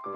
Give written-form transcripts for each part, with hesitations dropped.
Fix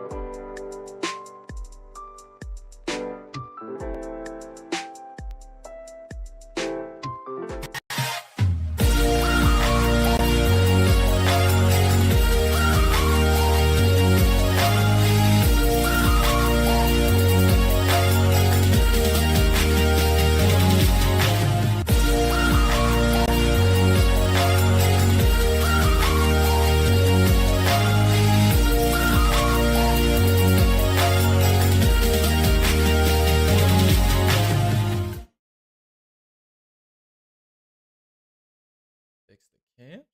the camps.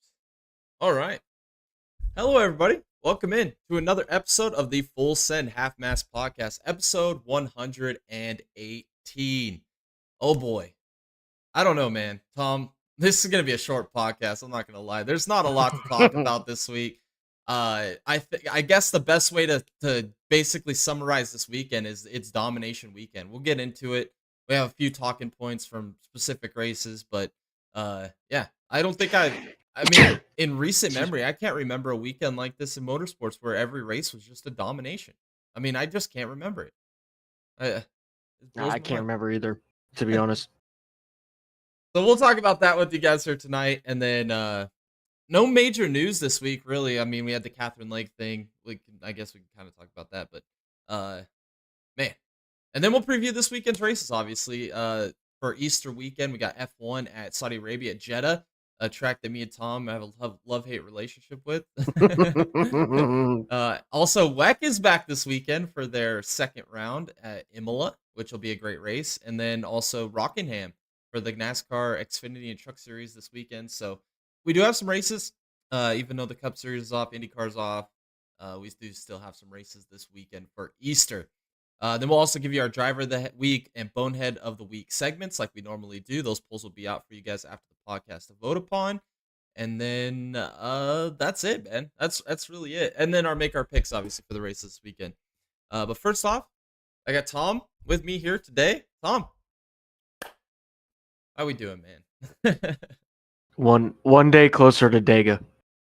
All right. Hello, everybody. Welcome in to another episode of the Full Send Half Mast Podcast, episode 118. Oh boy. I don't know, man. Tom, this is going to be a short podcast. I'm not going to lie. There's not a lot to talk about this week. I guess the best way to basically summarize this weekend is it's domination weekend. We'll get into it. We have a few talking points from specific races, but yeah, I don't think I mean, in recent memory, I can't remember a weekend like this in motorsports where every race was just a domination. I mean, I just can't remember it. It blows I my can't mind. remember either, to be honest. So we'll talk about that with you guys here tonight, and then no major news this week, really. I mean, we had the Catherine Lake thing. I guess we can kind of talk about that, but man. And then we'll preview this weekend's races, obviously. For Easter weekend, we got F1 at Saudi Arabia at Jeddah, a track that me and Tom have a love-hate relationship with. Also, WEC is back this weekend for their second round at Imola, which will be a great race. And then also Rockingham for the NASCAR Xfinity and Truck Series this weekend. So we do have some races, even though the Cup Series is off, IndyCar's off. We do still have some races this weekend for Easter. Then we'll also give you our driver of the week and bonehead of the week segments like we normally do. Those polls will be out for you guys after the podcast to vote upon. And then that's it, man. That's really it. And then make our picks, obviously, for the race this weekend. But first off, I got Tom with me here today. Tom, how we doing, man? One day closer to Dega.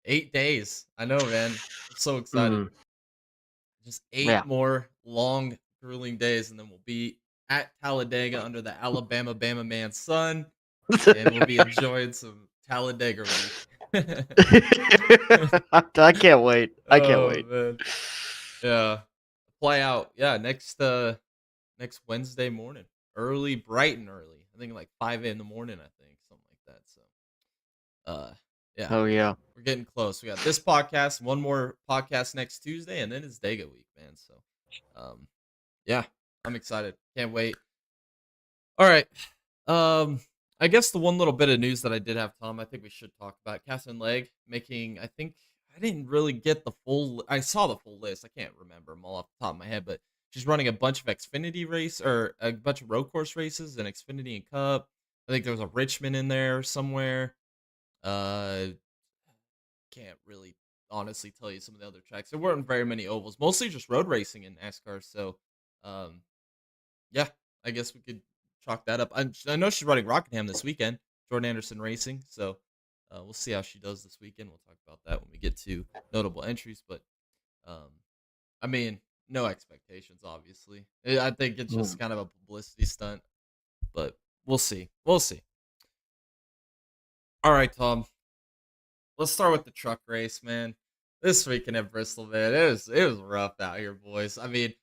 8 days. I know, man. I'm so excited. Just 8 more long, grueling days, and then we'll be at Talladega under the Alabama Bama man's sun, and we'll be enjoying some Talladega week. I can't wait. I can't wait. Man. Yeah. Fly out. Yeah, next Wednesday morning. Early, bright and early. I think like 5 in the morning, I think. Something like that. So yeah. Oh yeah. We're getting close. We got this podcast, one more podcast next Tuesday, and then it's Dega week, man. So yeah, I'm excited. Can't wait. All right. I guess the one little bit of news that I did have, Tom, I think we should talk about Catherine Legg making, I think I didn't really get the full, I saw the full list. I can't remember them all off the top of my head, but she's running a bunch of Xfinity race or a bunch of road course races and Xfinity and Cup. I think there was a Richmond in there somewhere. Can't really honestly tell you some of the other tracks. There weren't very many ovals, mostly just road racing in NASCAR. So, yeah, I guess we could chalk that up. I know she's running Rockingham this weekend, Jordan Anderson Racing. So, we'll see how she does this weekend. We'll talk about that when we get to notable entries. But, I mean, no expectations, obviously. I think it's just kind of a publicity stunt. But we'll see. We'll see. All right, Tom. Let's start with the truck race, man. This weekend at Bristol, man, it was rough out here, boys. I mean,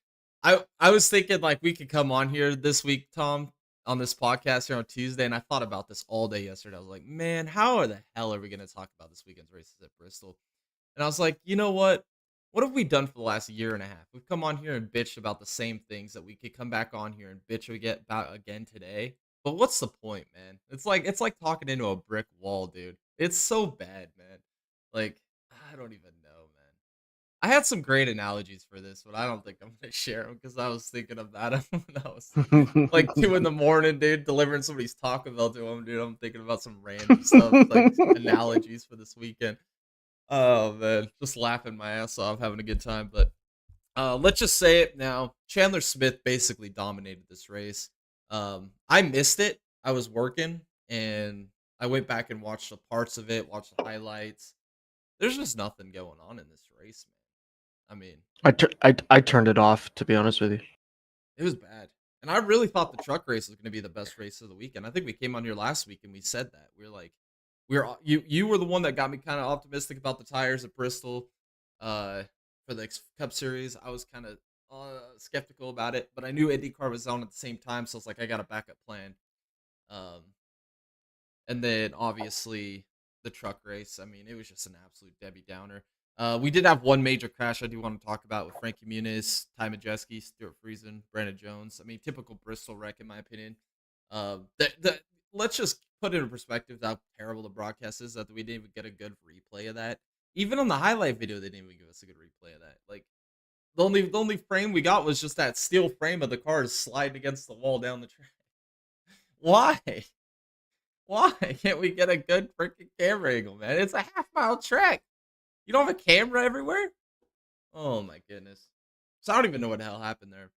I was thinking like we could come on here this week, Tom, on this podcast here on Tuesday, and I thought about this all day yesterday. I was like, man, how the hell are we going to talk about this weekend's races at Bristol? And I was like, you know what? What have we done for the last year and a half? We've come on here and bitched about the same things that we could come back on here and bitch about again today. But what's the point, man? It's like talking into a brick wall, dude. It's so bad, man. Like, I don't even know, man. I had some great analogies for this, but I don't think I'm gonna share them because I was thinking about it when I was like 2 in the morning, dude, delivering somebody's Taco Bell to him, dude. I'm thinking about some random stuff, like analogies for this weekend. Oh man, just laughing my ass off, having a good time. But let's just say it now. Chandler Smith basically dominated this race. I missed it. I was working, and I went back and watched the parts of it, watched the highlights. There's just nothing going on in this race, I mean, I turned it off, to be honest with you. it was bad. And I really thought the truck race was going to be the best race of the weekend. I think we came on here last week and we said that. We were like, you were the one that got me kind of optimistic about the tires at Bristol for the Cup Series. I was kind of skeptical about it, but I knew IndyCar was on at the same time, so I was like, I got a backup plan. Um, and then obviously the truck race. I mean, it was just an absolute Debbie Downer. We did have one major crash I do want to talk about with Frankie Muniz, Ty Majeski, Stuart Friesen, Brandon Jones. I mean, typical Bristol wreck in my opinion. Let's just put it in perspective how terrible the broadcast is that we didn't even get a good replay of that. Even on the highlight video, they didn't even give us a good replay of that. Like the only frame we got was just that steel frame of the cars sliding against the wall down the track. Why? Why can't we get a good freaking camera angle, man? It's a half-mile track. You don't have a camera everywhere? Oh my goodness. So I don't even know what the hell happened there.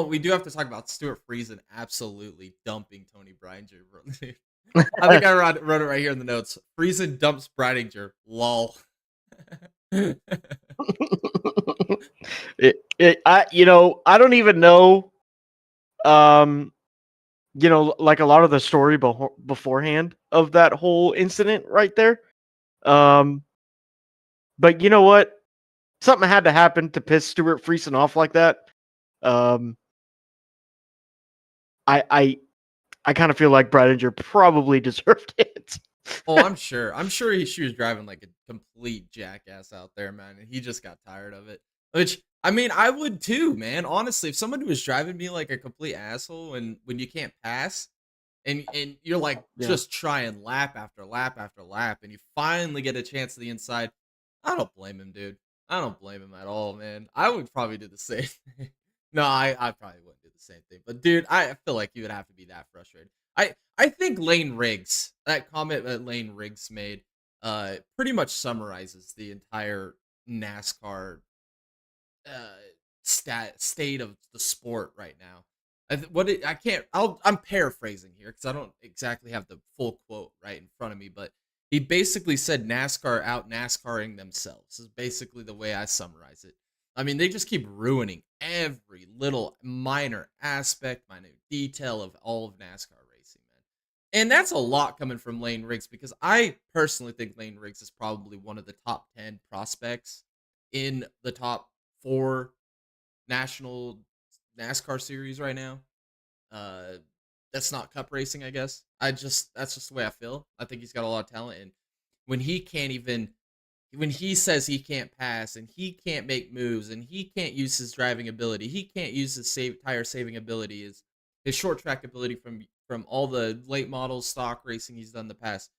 We do have to talk about Stuart Friesen absolutely dumping Tony Breidinger. I think I wrote it right here in the notes. Friesen dumps Breidinger. Lol. I don't even know. Like a lot of the story beforehand of that whole incident right there. But you know what? Something had to happen to piss Stuart Friesen off like that. I kind of feel like Breidinger probably deserved it. Oh, I'm sure. She was driving like a complete jackass out there, man, and he just got tired of it. Which I mean, I would too, man. Honestly, if somebody was driving me like a complete asshole, and when you can't pass, and you're like Yeah. just trying lap after lap after lap, and you finally get a chance to the inside, I don't blame him, dude. I don't blame him at all, man. I would probably do the same thing. No, I probably wouldn't do the same thing. But dude, I feel like you would have to be that frustrated. I think Lane Riggs, that comment that Lane Riggs made, pretty much summarizes the entire NASCAR state of the sport right now. I'm paraphrasing here because I don't exactly have the full quote right in front of me, but he basically said NASCAR out NASCARing themselves is basically the way I summarize it. I mean, they just keep ruining every little minor aspect, minor detail of all of NASCAR racing, man. And that's a lot coming from Lane Riggs because I personally think Lane Riggs is probably one of the top 10 prospects in the top 4 national NASCAR series right now. That's not cup racing, I guess. That's just the way I feel. I think he's got a lot of talent, and when he says he can't pass and he can't make moves and he can't use his driving ability, he can't use his tire saving ability, his short track ability from all the late model stock racing he's done in the past.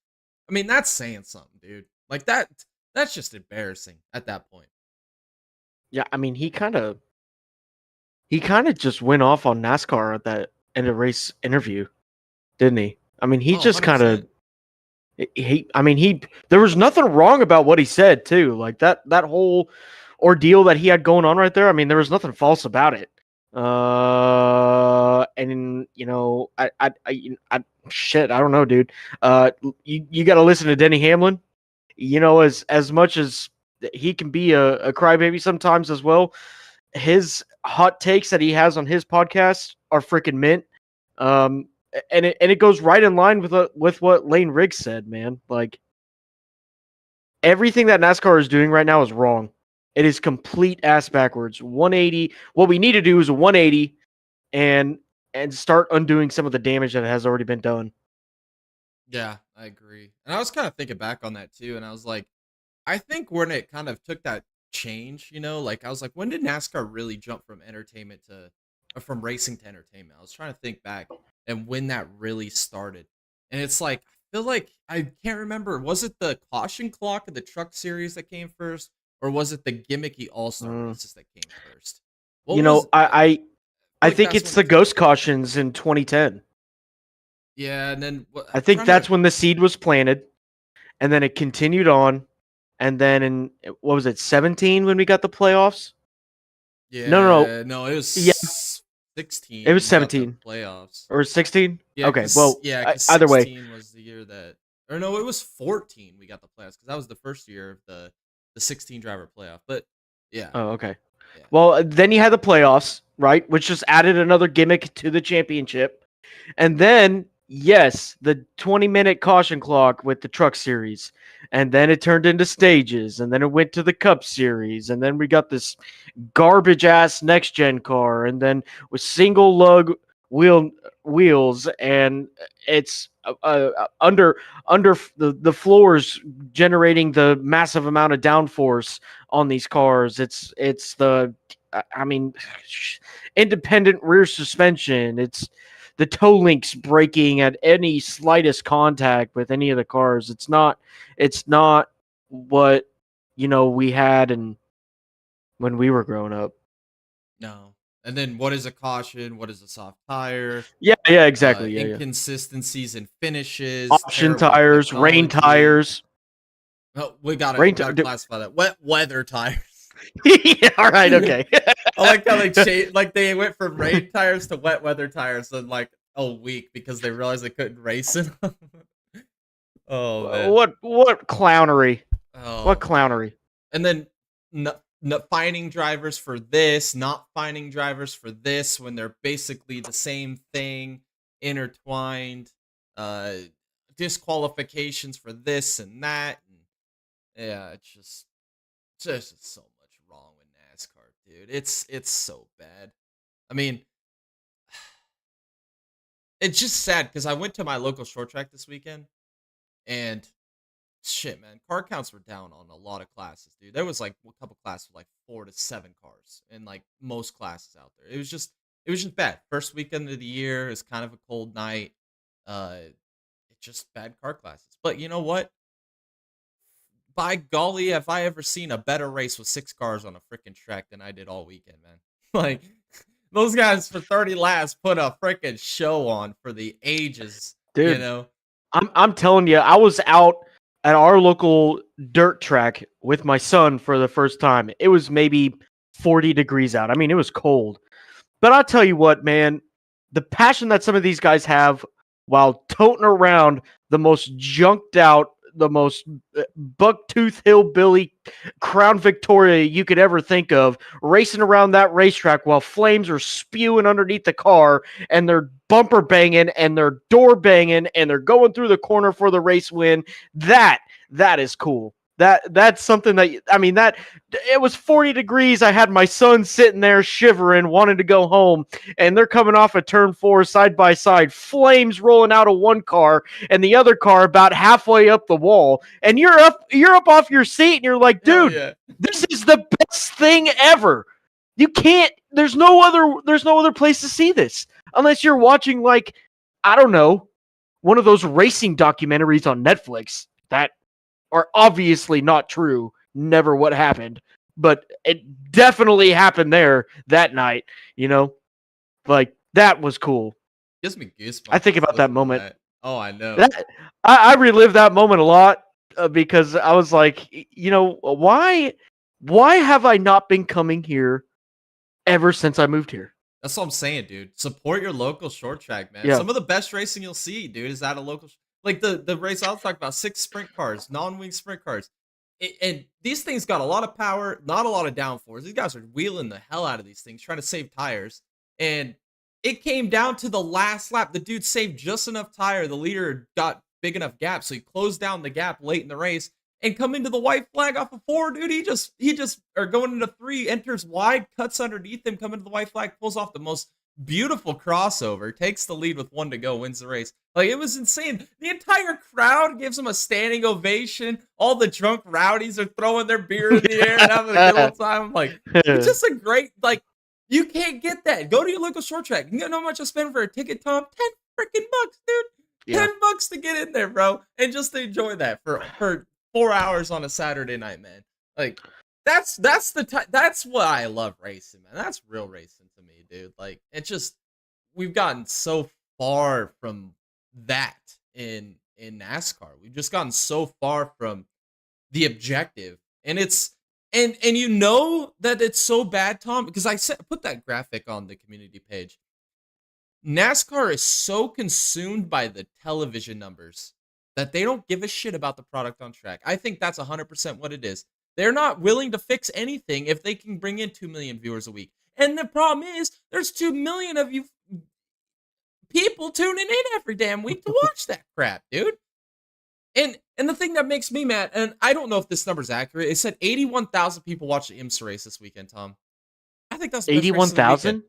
I mean, that's saying something, dude. Like that's just embarrassing at that point. Yeah, I mean, he kind of just went off on NASCAR at that end of race interview, didn't he? I mean, he Oh, just kind of 100%. there was nothing wrong about what he said too. Like that whole ordeal that he had going on right there. I mean, there was nothing false about it. And shit, I don't know, dude. You got to listen to Denny Hamlin. As much as he can be a crybaby sometimes as well, his hot takes that he has on his podcast are freaking mint. And it goes right in line with what Lane Riggs said, man. Like everything that NASCAR is doing right now is wrong. It is complete ass backwards. 180. What we need to do is a 180 and start undoing some of the damage that has already been done. Yeah, I agree. And I was kind of thinking back on that too, and I was like, I think when it kind of took that change, like I was like, when did NASCAR really jump from entertainment or from racing to entertainment? I was trying to think back and when that really started. And it's like, I feel like I can't remember. Was it the caution clock of the truck series that came first? Or was it the gimmicky all-star races that came first? What was I feel like think that's it's when the it took ghost off. cautions in 2010. Yeah, and then I I'm think trying to that's when the seed was planted, and then it continued on, and then in what was it, 17 when we got the playoffs? No, Yeah, no, it yeah, was it 16 was when we got the 17 playoffs. or 16. Yeah, Okay, cause well, yeah, cause either way, 16 was the year that, or no, it was 14 we got the playoffs because that was the first year of the 16 driver playoff. But Yeah, Oh, okay. yeah. Well, then you had the playoffs, right? Which just added another gimmick to the championship. And then, yes, the 20-minute caution clock with the truck series. And then it turned into stages. And then it went to the Cup series. And then we got this garbage ass next gen car. And then with single lug wheel wheels. And it's under the floors generating the massive amount of downforce on these cars. It's the I mean, independent rear suspension. It's the toe links breaking at any slightest contact with any of the cars. It's not what we had and when we were growing up. No. And then what is a caution? What is a soft tire? Yeah, yeah, exactly. Yeah, yeah. Inconsistencies in finishes, Option terrible tires, rain technology. tires, Oh, we gotta rain. we gotta classify that. Wet weather tires. Yeah, all right, okay. I like how they changed, like they went from rain tires to wet weather tires in like a week because they realized they couldn't race in 'em. Oh man. What clownery? What Oh man. clownery? And then finding drivers for this, not finding drivers for this when they're basically the same thing, intertwined. Uh, Disqualifications for this and that. And yeah, it's just so much wrong with NASCAR, dude. It's so bad. I mean, it's just sad because I went to my local short track this weekend, and shit, man, car counts were down on a lot of classes, dude. There was like a couple classes with like 4 to 7 cars in like most classes out there. It was just bad. First weekend of the year is kind of a cold night. It's just bad car classes. But you know what? By golly, have I ever seen a better race with 6 cars on a freaking track than I did all weekend, man. Like those guys for 30 laps put a freaking show on for the ages, you Dude, know. I'm telling you, I was out at our local dirt track with my son for the first time. It was maybe 40 degrees out. I mean, it was cold. But I'll tell you what, man, the passion that some of these guys have while toting around the most junked out, the most bucktooth hillbilly Crown Victoria you could ever think of, racing around that racetrack while flames are spewing underneath the car and they're bumper banging and they're door banging and they're going through the corner for the race win. That is cool. That's something that I mean that it was 40 degrees. I had my son sitting there shivering, wanting to go home, and they're coming off of turn 4 side by side, flames rolling out of one car and the other car about halfway up the wall. And you're up off your seat and you're like, Hell dude, yeah. this is the best thing ever. You can't there's no other place to see this unless you're watching like I don't know, one of those racing documentaries on Netflix that are obviously not true, never what happened, but it definitely happened there that night, you know? Like that was cool. Gives me I goosebumps think just about that listening to moment. that. Oh, I know. That I relive that moment a lot because I was like, why have I not been coming here ever since I moved here? That's what I'm saying, dude. Support your local short track, man. Yeah. Some of the best racing you'll see, dude, is at a local like the race I was talking about, 6 sprint cars, non-wing sprint cars. And these things got a lot of power, not a lot of downforce. These guys are wheeling the hell out of these things, trying to save tires. And it came down to the last lap. The dude saved just enough tire. The leader got big enough gap, so he closed down the gap late in the race and come into the white flag off of 4, dude. He just or going into 3, enters wide, cuts underneath him, coming to the white flag, pulls off the most beautiful crossover, takes the lead with 1 to go, wins the race. Like it was insane. The entire crowd gives him a standing ovation. All the drunk rowdies are throwing their beer in the air and having a good old time. I'm like, it's just a great like. You can't get that. Go to your local short track. You know how much I spend for a ticket, Tom? 10 freaking bucks, dude. Yeah. $10 to get in there, bro, and just to enjoy that for 4 hours on a Saturday night, man. Like that's what I love racing, man. That's real racing to me, dude. Like it just we've gotten so far from that in NASCAR. We've just gotten so far from the objective, and it's and you know that it's so bad, Tom, because put that graphic on the community page. NASCAR is so consumed by the television numbers that they don't give a shit about the product on track. I think that's 100% what it is. They're not willing to fix anything if they can bring in 2 million viewers a week. And the problem is, there's 2 million of you people tuning in every damn week to watch that crap, dude. And the thing that makes me mad, and I don't know if this number's accurate, it said 81,000 people watched the IMSA race this weekend, Tom. I think that's the best race of the weekend.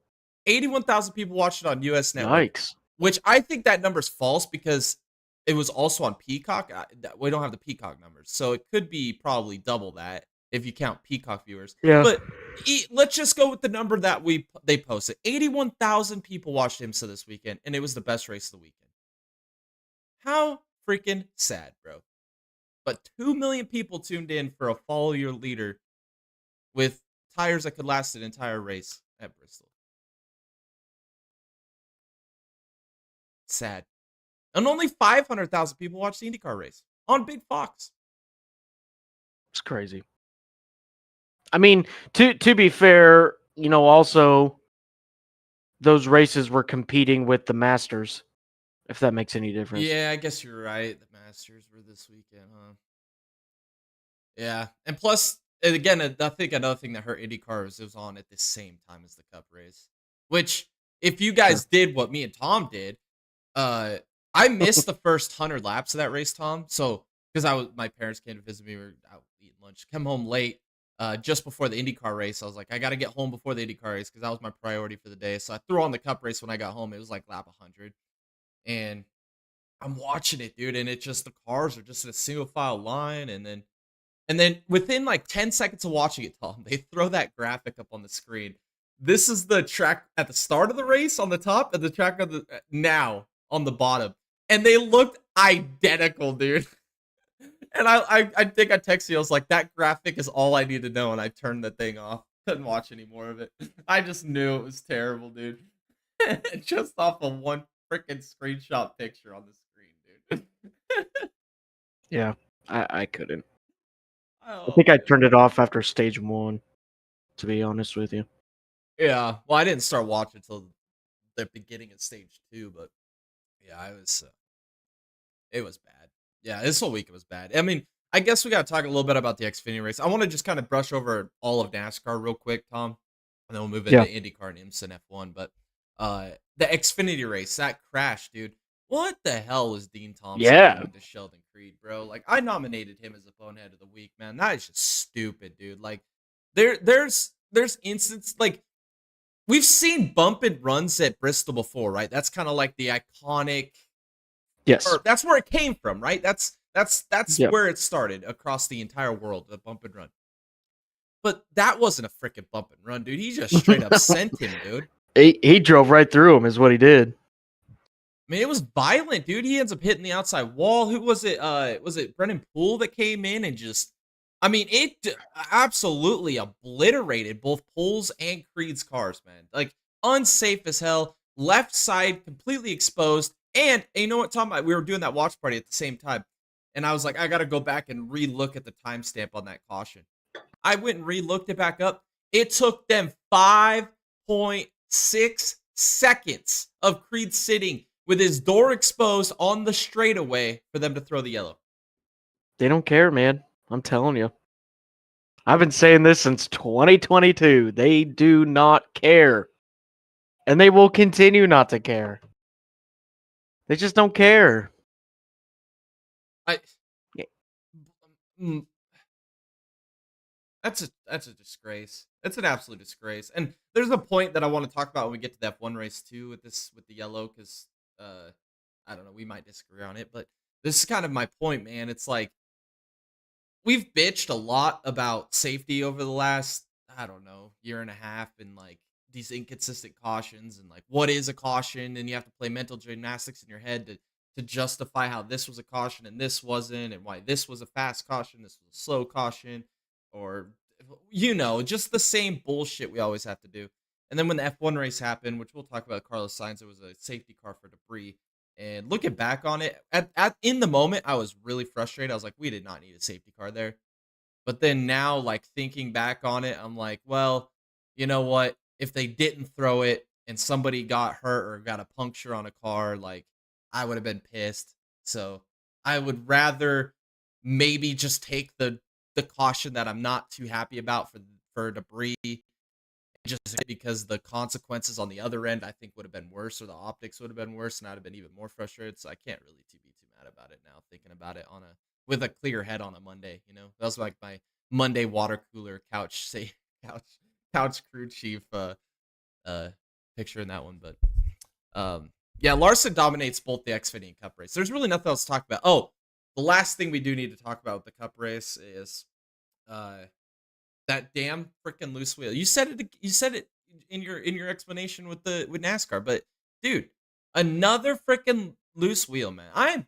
81,000? 81,000 people watched it on US Network, Yikes. which I think that number's false because it was also on Peacock. We don't have the Peacock numbers, so it could be probably double that if you count Peacock viewers. Yeah. But let's just go with the number that they posted. 81,000 people watched IMSA this weekend, and it was the best race of the weekend. How freaking sad, bro. But 2 million people tuned in for a follow your leader with tires that could last an entire race at Bristol. Sad. And only 500,000 people watched the IndyCar race on Big Fox. It's crazy. I mean, to be fair, also those races were competing with the Masters, if that makes any difference. Yeah, I guess you're right. The Masters were this weekend, huh? Yeah. And plus, and again, I think another thing that hurt IndyCar is it was on at the same time as the Cup race. Which, if you guys did what me and Tom did, I missed the first 100 laps of that race, Tom. So, because my parents came to visit me, we were out eating lunch, come home late, just before the IndyCar race. I was like, I got to get home before the IndyCar race because that was my priority for the day. So I threw on the Cup race when I got home. It was like lap 100, and I'm watching it, dude, and the cars are just in a single file line, and then within like 10 seconds of watching it, Tom, they throw that graphic up on the screen. This is the track at the start of the race on the top, and the track of the now on the bottom. And they looked identical, dude. And I think I texted you. I was like, that graphic is all I need to know. And I turned the thing off. Couldn't watch any more of it. I just knew it was terrible, dude. Just off of one freaking screenshot picture on the screen, dude. Yeah, I couldn't. Oh, I think I turned it off after stage 1, to be honest with you. yeah. Well, I didn't start watching until the beginning of stage 2, but yeah, it was bad. Yeah, this whole week it was bad. I mean, I guess we got to talk a little bit about the Xfinity race. I want to just kind of brush over all of NASCAR real quick, Tom, and then we'll move into IndyCar and IMSA and F1. But the Xfinity race, that crash, dude. What the hell was Dean Thompson doing to Sheldon Creed, bro? Like, I nominated him as the bonehead of the week, man. That is just stupid, dude. Like, there's instances like we've seen bump and runs at Bristol before, right? That's kind of like the iconic. Yes. Or that's where it came from, right? That's where it started across the entire world, the bump and run. But that wasn't a freaking bump and run, dude. He just straight up sent him, dude. He drove right through him, is what he did. I mean, it was violent, dude. He ends up hitting the outside wall. Who was it? Was it Brennan Poole that came in and just? I mean, it absolutely obliterated both Poole's and Creed's cars, man. Like, unsafe as hell. Left side completely exposed. And you know what, Tom? We were doing that watch party at the same time. And I was like, I got to go back and re-look at the timestamp on that caution. I went and re-looked it back up. It took them 5.6 seconds of Creed sitting with his door exposed on the straightaway for them to throw the yellow. They don't care, man. I'm telling you. I've been saying this since 2022. They do not care. And they will continue not to care. They just don't care. That's a disgrace. That's an absolute disgrace. And there's a point that I want to talk about when we get to that F1 race too with the yellow, because I don't know, we might disagree on it, but this is kind of my point, man. It's like we've bitched a lot about safety over the last, I don't know, year and a half, and like these inconsistent cautions, and like what is a caution, and you have to play mental gymnastics in your head to justify how this was a caution and this wasn't, and why this was a fast caution, this was a slow caution, or just the same bullshit we always have to do. And then when the F1 race happened, which we'll talk about, Carlos Sainz, it was a safety car for debris. And looking back on it, in the moment, I was really frustrated. I was like, we did not need a safety car there. But then now, like, thinking back on it, I'm like, well, you know what? If they didn't throw it and somebody got hurt or got a puncture on a car, like, I would have been pissed. So I would rather maybe just take the the caution that I'm not too happy about for debris, just because the consequences on the other end I think would have been worse, or the optics would have been worse, and I'd have been even more frustrated. So I can't really be too mad about it now, thinking about it with a clear head on a Monday. That was like my Monday water cooler couch couch crew chief uh picture in that one. But yeah, Larson dominates both the Xfinity and Cup race. There's really nothing else to talk about. Oh, the last thing we do need to talk about with the Cup race is uh that damn freaking loose wheel. You said it in your explanation with NASCAR, but dude, another freaking loose wheel, man.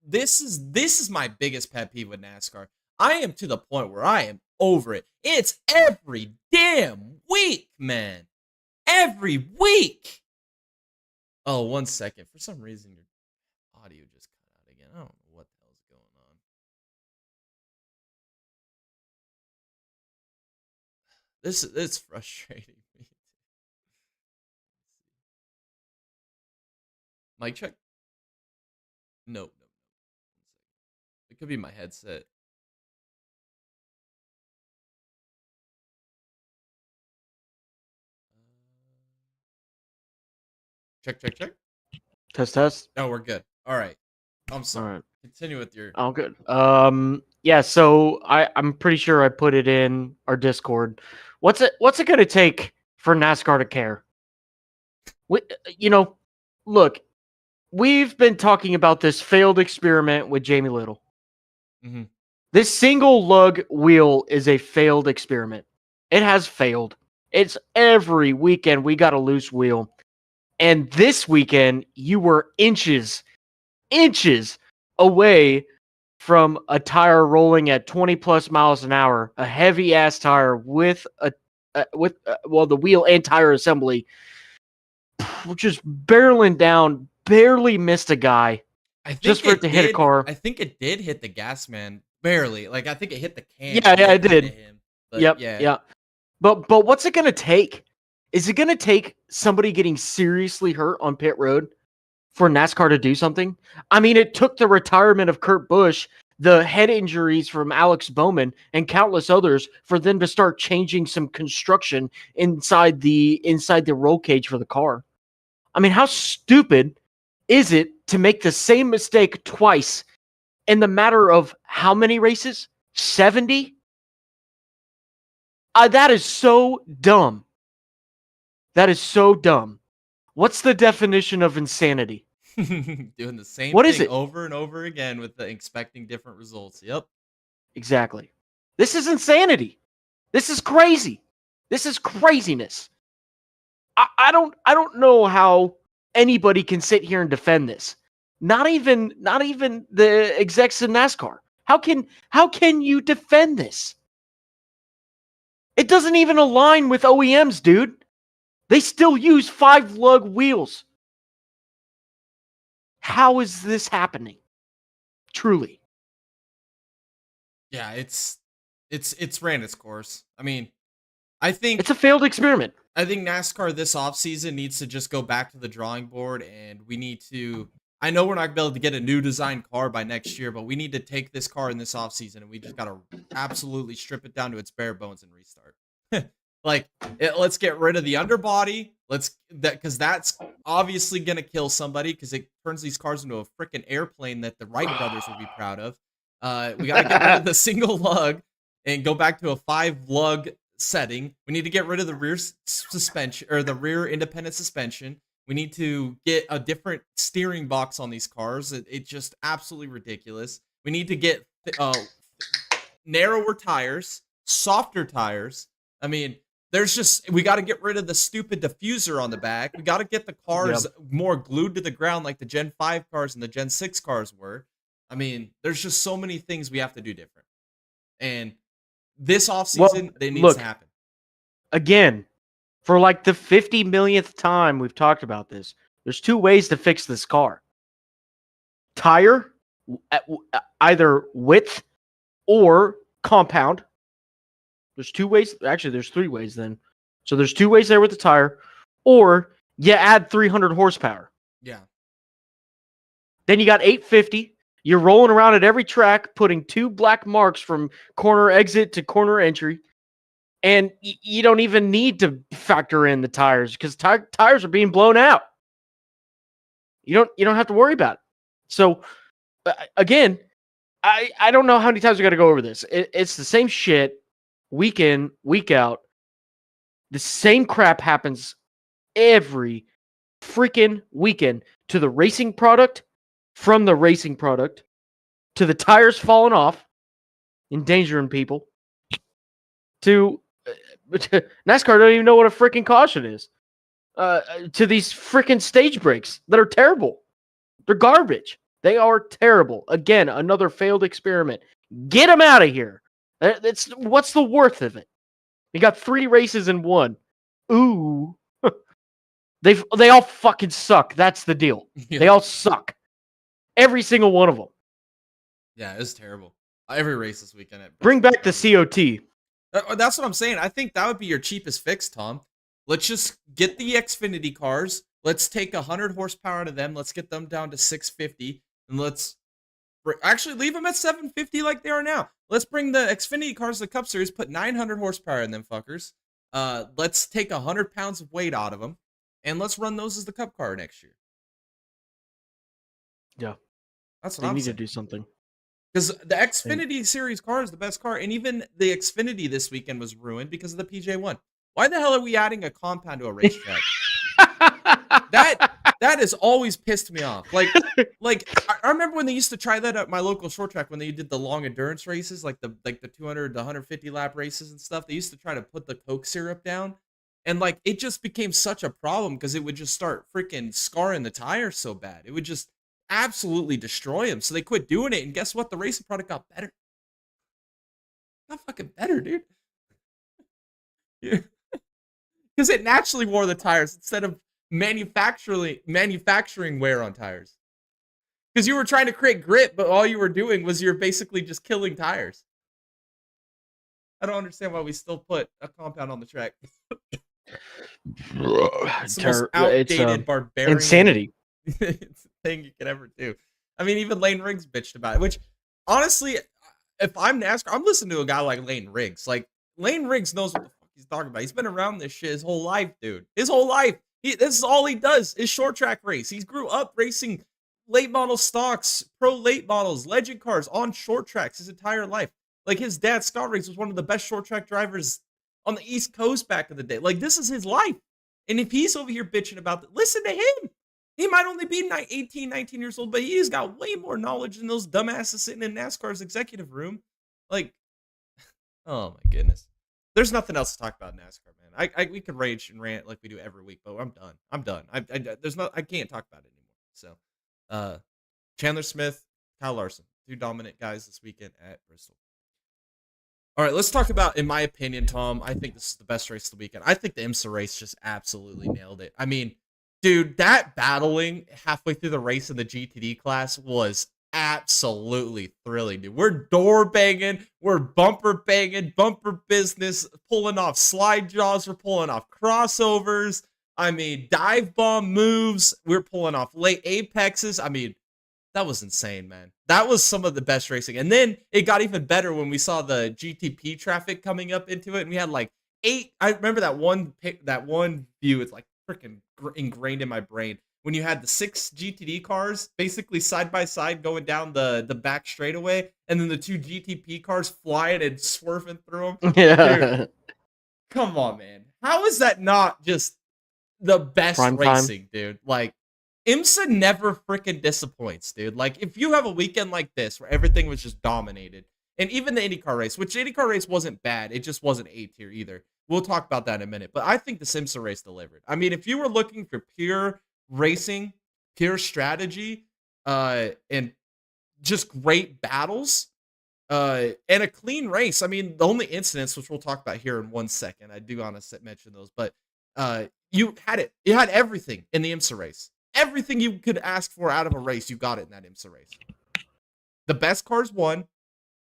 This is my biggest pet peeve with NASCAR. I am to the point where I am over it. It's every damn week, man. Every week. Oh, 1 second. For some reason your audio just cut out again. I don't know what the hell's going on. It's frustrating me. Mic check? No. It could be my headset. Check. Test. Oh, we're good. All right. I'm sorry. All right. Continue with your. Oh, good. Yeah. So I'm pretty sure I put it in our Discord. What's it gonna take for NASCAR to care? Look, we've been talking about this failed experiment with Jamie Little. Mm-hmm. This single lug wheel is a failed experiment. It has failed. It's every weekend we got a loose wheel. And this weekend, you were inches away from a tire rolling at 20 plus miles an hour, a heavy ass tire with the wheel and tire assembly, just barreling down, barely missed a guy. Just for it to hit a car. I think it did hit the gas man barely. Like, I think it hit the can. Yeah, it did. Him. But yep. Yeah. Yeah. But what's it gonna take? Is it gonna take somebody getting seriously hurt on pit road for NASCAR to do something? I mean, it took the retirement of Kurt Busch, the head injuries from Alex Bowman, and countless others for them to start changing some construction inside the roll cage for the car. I mean, how stupid is it to make the same mistake twice in the matter of how many races? 70? That is so dumb. That is so dumb. What's the definition of insanity? Doing the same What thing is it? over and over again with expecting different results. Yep. Exactly. This is insanity. This is crazy. This is craziness. I don't know how anybody can sit here and defend this. Not even the execs in NASCAR. How can you defend this? It doesn't even align with OEMs, dude. They still use 5 lug wheels. How is this happening? Truly. Yeah, it's ran its course. I mean, I think it's a failed experiment. I think NASCAR this offseason needs to just go back to the drawing board, and we need to. I know we're not going to be able to get a new design car by next year, but we need to take this car in this offseason, and we just got to absolutely strip it down to its bare bones and restart. Let's get rid of the underbody. Because that's obviously going to kill somebody, because it turns these cars into a freaking airplane that the Wright brothers would be proud of. We got to get rid of the single lug and go back to a 5 lug setting. We need to get rid of the rear suspension, or the rear independent suspension. We need to get a different steering box on these cars. It's just absolutely ridiculous. We need to get narrower tires, softer tires. I mean, we got to get rid of the stupid diffuser on the back. We got to get the cars more glued to the ground like the Gen 5 cars and the Gen 6 cars were. I mean, there's just so many things we have to do different. And this offseason, it needs to happen. Again, for like the 50 millionth time we've talked about this, there's 2 ways to fix this car. Tire, either width or compound. There's 2 ways. Actually, there's 3 ways then. So there's 2 ways there with the tire. Or you add 300 horsepower. Yeah. Then you got 850. You're rolling around at every track, putting 2 black marks from corner exit to corner entry, and you don't even need to factor in the tires because tires are being blown out. You don't have to worry about it. So again, I don't know how many times we got to go over this. It's the same shit week in, week out. The same crap happens every freaking weekend to the racing product, from the racing product to the tires falling off, endangering people, to NASCAR don't even know what a freaking caution is, to these freaking stage breaks that are terrible. They're garbage. They are terrible. Again, another failed experiment. Get them out of here. What's the worth of it? You got 3 races in one. Ooh. They all fucking suck. That's the deal. Yeah. They all suck. Every single one of them. Yeah, it's terrible. Every race this weekend. Bring back the COT. That's what I'm saying. I think that would be your cheapest fix, Tom. Let's just get the Xfinity cars. Let's take 100 horsepower out of them. Let's get them down to 650. And let's actually leave them at 750 like they are now. Let's bring the Xfinity cars to the Cup Series, put 900 horsepower in them fuckers. Let's take 100 pounds of weight out of them. And let's run those as the Cup car next year. Yeah. That's what they I'm need saying. to do something. Because the Xfinity Series car is the best car. And even the Xfinity this weekend was ruined because of the PJ1. Why the hell are we adding a compound to a racetrack? That has always pissed me off. Like I remember when they used to try that at my local short track when they did the long endurance races, like the 200 to 150 lap races and stuff. They used to try to put the Coke syrup down. And like it just became such a problem because it would just start freaking scarring the tires so bad. It would just absolutely destroy them. So they quit doing it. And guess what? The racing product got better. Got fucking better, dude. Yeah. Because it naturally wore the tires instead of manufacturing wear on tires. Because you were trying to create grip, but all you were doing was you're basically just killing tires. I don't understand why we still put a compound on the track. It's the most outdated, barbarian insanity thing you could ever do. I mean, even Lane Riggs bitched about it, which honestly, if I'm NASCAR, I'm listening to a guy like Lane Riggs. Like, Lane Riggs knows what the fuck he's talking about. He's been around this shit his whole life, dude. His whole life. This is all he does is short track race. He grew up racing late model stocks, pro late models, legend cars on short tracks his entire life. Like, his dad, Scott Riggs, was one of the best short track drivers on the East Coast back in the day. Like, this is his life. And if he's over here bitching about that, listen to him. He might only be 18, 19 years old, but he's got way more knowledge than those dumbasses sitting in NASCAR's executive room. Like, oh my goodness. There's nothing else to talk about in NASCAR, man. We could rage and rant like we do every week, but I'm done. I can't talk about it anymore. So, Chandler Smith, Kyle Larson, 2 dominant guys this weekend at Bristol. All right, let's talk about, in my opinion, Tom, I think this is the best race of the weekend. I think the IMSA race just absolutely nailed it. I mean, dude, that battling halfway through the race in the GTD class was absolutely thrilling, dude. We're door banging, we're bumper banging, bumper business, pulling off slide jaws, we're pulling off crossovers. I mean, dive bomb moves, we're pulling off late apexes. I mean, that was insane, man. That was some of the best racing. And then it got even better when we saw the GTP traffic coming up into it. And we had like 8. I remember that one view. It's like freaking ingrained in my brain. When you had the 6 GTD cars basically side by side going down the back straightaway. And then the 2 GTP cars flying and swerving through them. Yeah. Dude, come on, man. How is that not just the best Prime racing, time. dude? Like, IMSA never freaking disappoints, dude. Like, if you have a weekend like this where everything was just dominated, and even the IndyCar race, which the IndyCar race wasn't bad, it just wasn't A tier either. We'll talk about that in a minute. But I think the IMSA race delivered. I mean, if you were looking for pure racing, pure strategy, and just great battles, and a clean race. I mean, the only incidents, which we'll talk about here in 1 second, I do want to mention those, but you had it. You had everything in the IMSA race. Everything you could ask for out of a race, you got it in that IMSA race. The best cars won.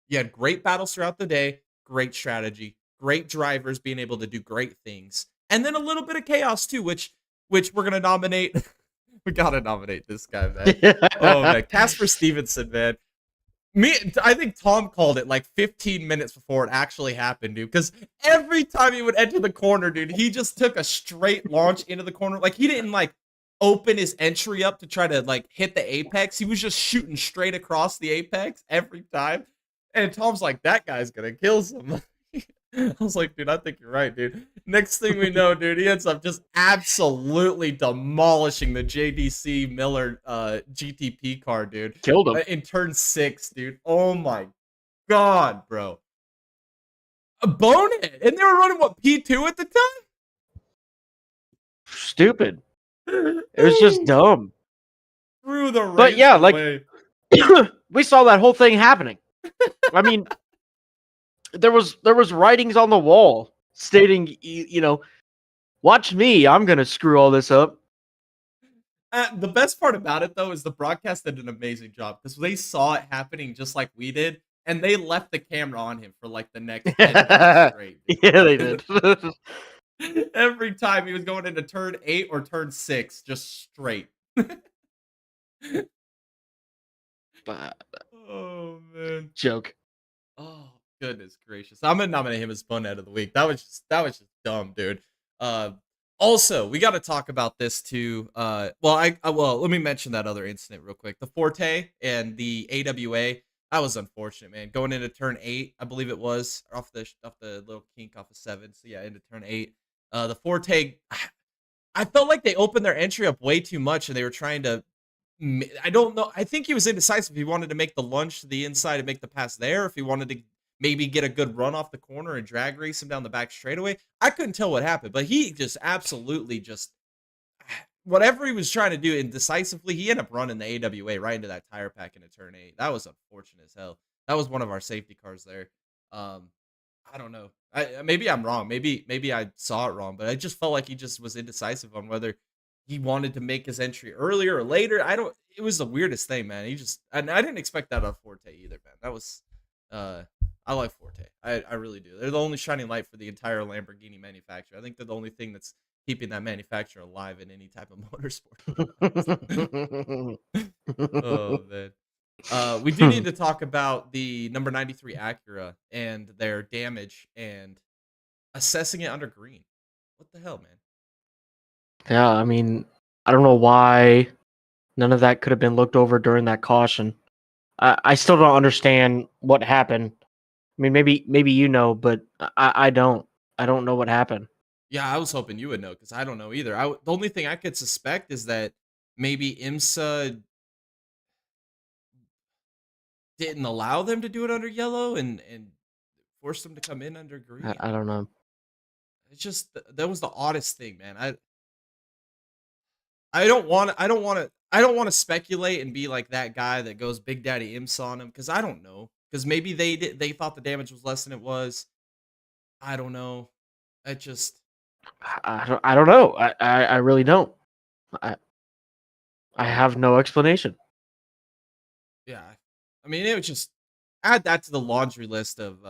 You had great battles throughout the day, great strategy, great drivers being able to do great things, and then a little bit of chaos too, which we're going to nominate. We got to nominate this guy, man. Oh, man. Casper Stevenson, man. I think Tom called it like 15 minutes before it actually happened, dude. Because every time he would enter the corner, dude, he just took a straight launch into the corner. Like he didn't like open his entry up to try to like hit the apex. He was just shooting straight across the apex every time. And Tom's like, that guy's gonna kill someone. I was like, dude, I think you're right, dude. Next thing we know, dude, he ends up just absolutely demolishing the JDC Miller GTP car, dude. Killed him. In turn 6, dude. Oh my god, bro. A bonehead. And they were running, what, P2 at the time? Stupid. It was just dumb. Through the race. But yeah, away. like we saw that whole thing happening. I mean, there was writings on the wall stating, you know, watch me, I'm gonna screw all this up. The best part about it though is the broadcast did an amazing job because they saw it happening just like we did, and they left the camera on him for like the next 10 minutes straight. Yeah, they did. Every time he was going into turn 8 or turn 6, just straight. Oh man, joke. Oh goodness gracious! I'm gonna nominate him as Bonehead of the Week. That was just dumb, dude. Also, we got to talk about this too. Well, let me mention that other incident real quick. The Forte and the AWA. That was unfortunate, man. Going into turn 8, I believe it was off the little kink off of 7. So yeah, into turn 8. The Forte. I felt like they opened their entry up way too much, and they were trying to. I don't know. I think he was indecisive. He wanted to make the lunge to the inside and make the pass there. If he wanted to maybe get a good run off the corner and drag race him down the back straightaway, I couldn't tell what happened. But he just absolutely just whatever he was trying to do indecisively, he ended up running the AWA right into that tire pack into turn 8. That was unfortunate as hell. That was one of our safety cars there. I don't know. Maybe I'm wrong. Maybe I saw it wrong, but I just felt like he just was indecisive on whether he wanted to make his entry earlier or later. It was the weirdest thing, man. And I didn't expect that of Forte either, man. That was, I like Forte. I really do. They're the only shining light for the entire Lamborghini manufacturer. I think they're the only thing that's keeping that manufacturer alive in any type of motorsport. Oh, man. We do need to talk about the number 93 Acura and their damage and assessing it under green. What the hell, man? Yeah, I mean, I don't know why none of that could have been looked over during that caution. I still don't understand what happened. I mean, maybe you know, but I don't. I don't know what happened. Yeah, I was hoping you would know because I don't know either. The only thing I could suspect is that maybe IMSA didn't allow them to do it under yellow and forced them to come in under green. I don't know. It's just that was the oddest thing, man. I don't want to speculate and be like that guy that goes Big Daddy IMSA on him because I don't know. Because maybe they thought the damage was less than it was. I don't know. I don't know. I really don't. I have no explanation. Yeah. I mean, it was just add that to the laundry list of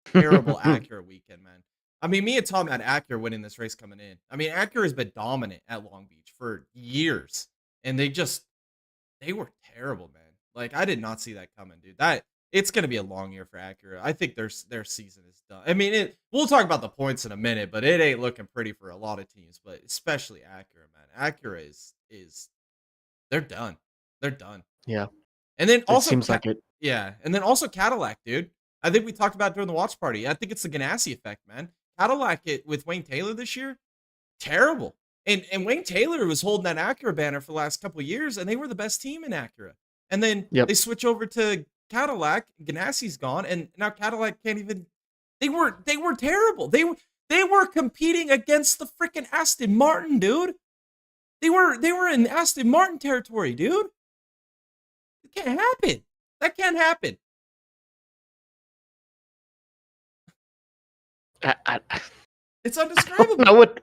terrible Acura weekend, man. I mean, me and Tom had Acura winning this race coming in. I mean, Acura has been dominant at Long Beach for years, and they were terrible, man. Like, I did not see that coming, dude. It's gonna be a long year for Acura. I think their season is done. I mean, we'll talk about the points in a minute, but it ain't looking pretty for a lot of teams, but especially Acura, man. Acura is they're done. They're done. Yeah. And then also seems like it. Yeah, and then also Cadillac, dude. I think we talked about it during the watch party. I think it's the Ganassi effect, man. Cadillac with Wayne Taylor this year, terrible. And Wayne Taylor was holding that Acura banner for the last couple of years, and they were the best team in Acura. And then they switch over to Cadillac. Ganassi's gone, and now Cadillac can't even. They were terrible. They were competing against the freaking Aston Martin, dude. They were in Aston Martin territory, dude. It can't happen. That can't happen. It's undescribable. I would.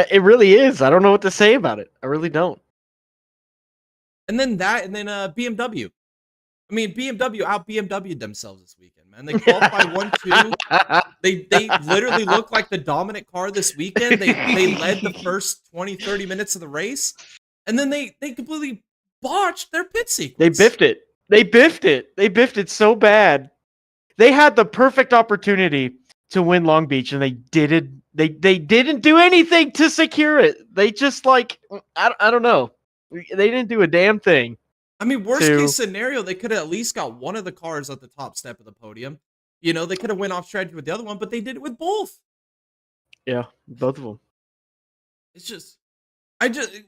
It really is. I don't know what to say about it. I really don't. And then BMW. I mean, BMW out BMW'd themselves this weekend, man. They qualified 1-2. They literally look like the dominant car this weekend. They led the first 20, 30 minutes of the race. And then they completely botched their pit sequence. They biffed it. They biffed it. They biffed it so bad. They had the perfect opportunity to win Long Beach, and they didn't. They didn't do anything to secure it. They just I don't know. They didn't do a damn thing I mean, worst case to scenario, they could have at least got one of the cars at the top step of the podium. You know, they could have went off strategy with the other one, but they did it with both. yeah, both of them. It's just,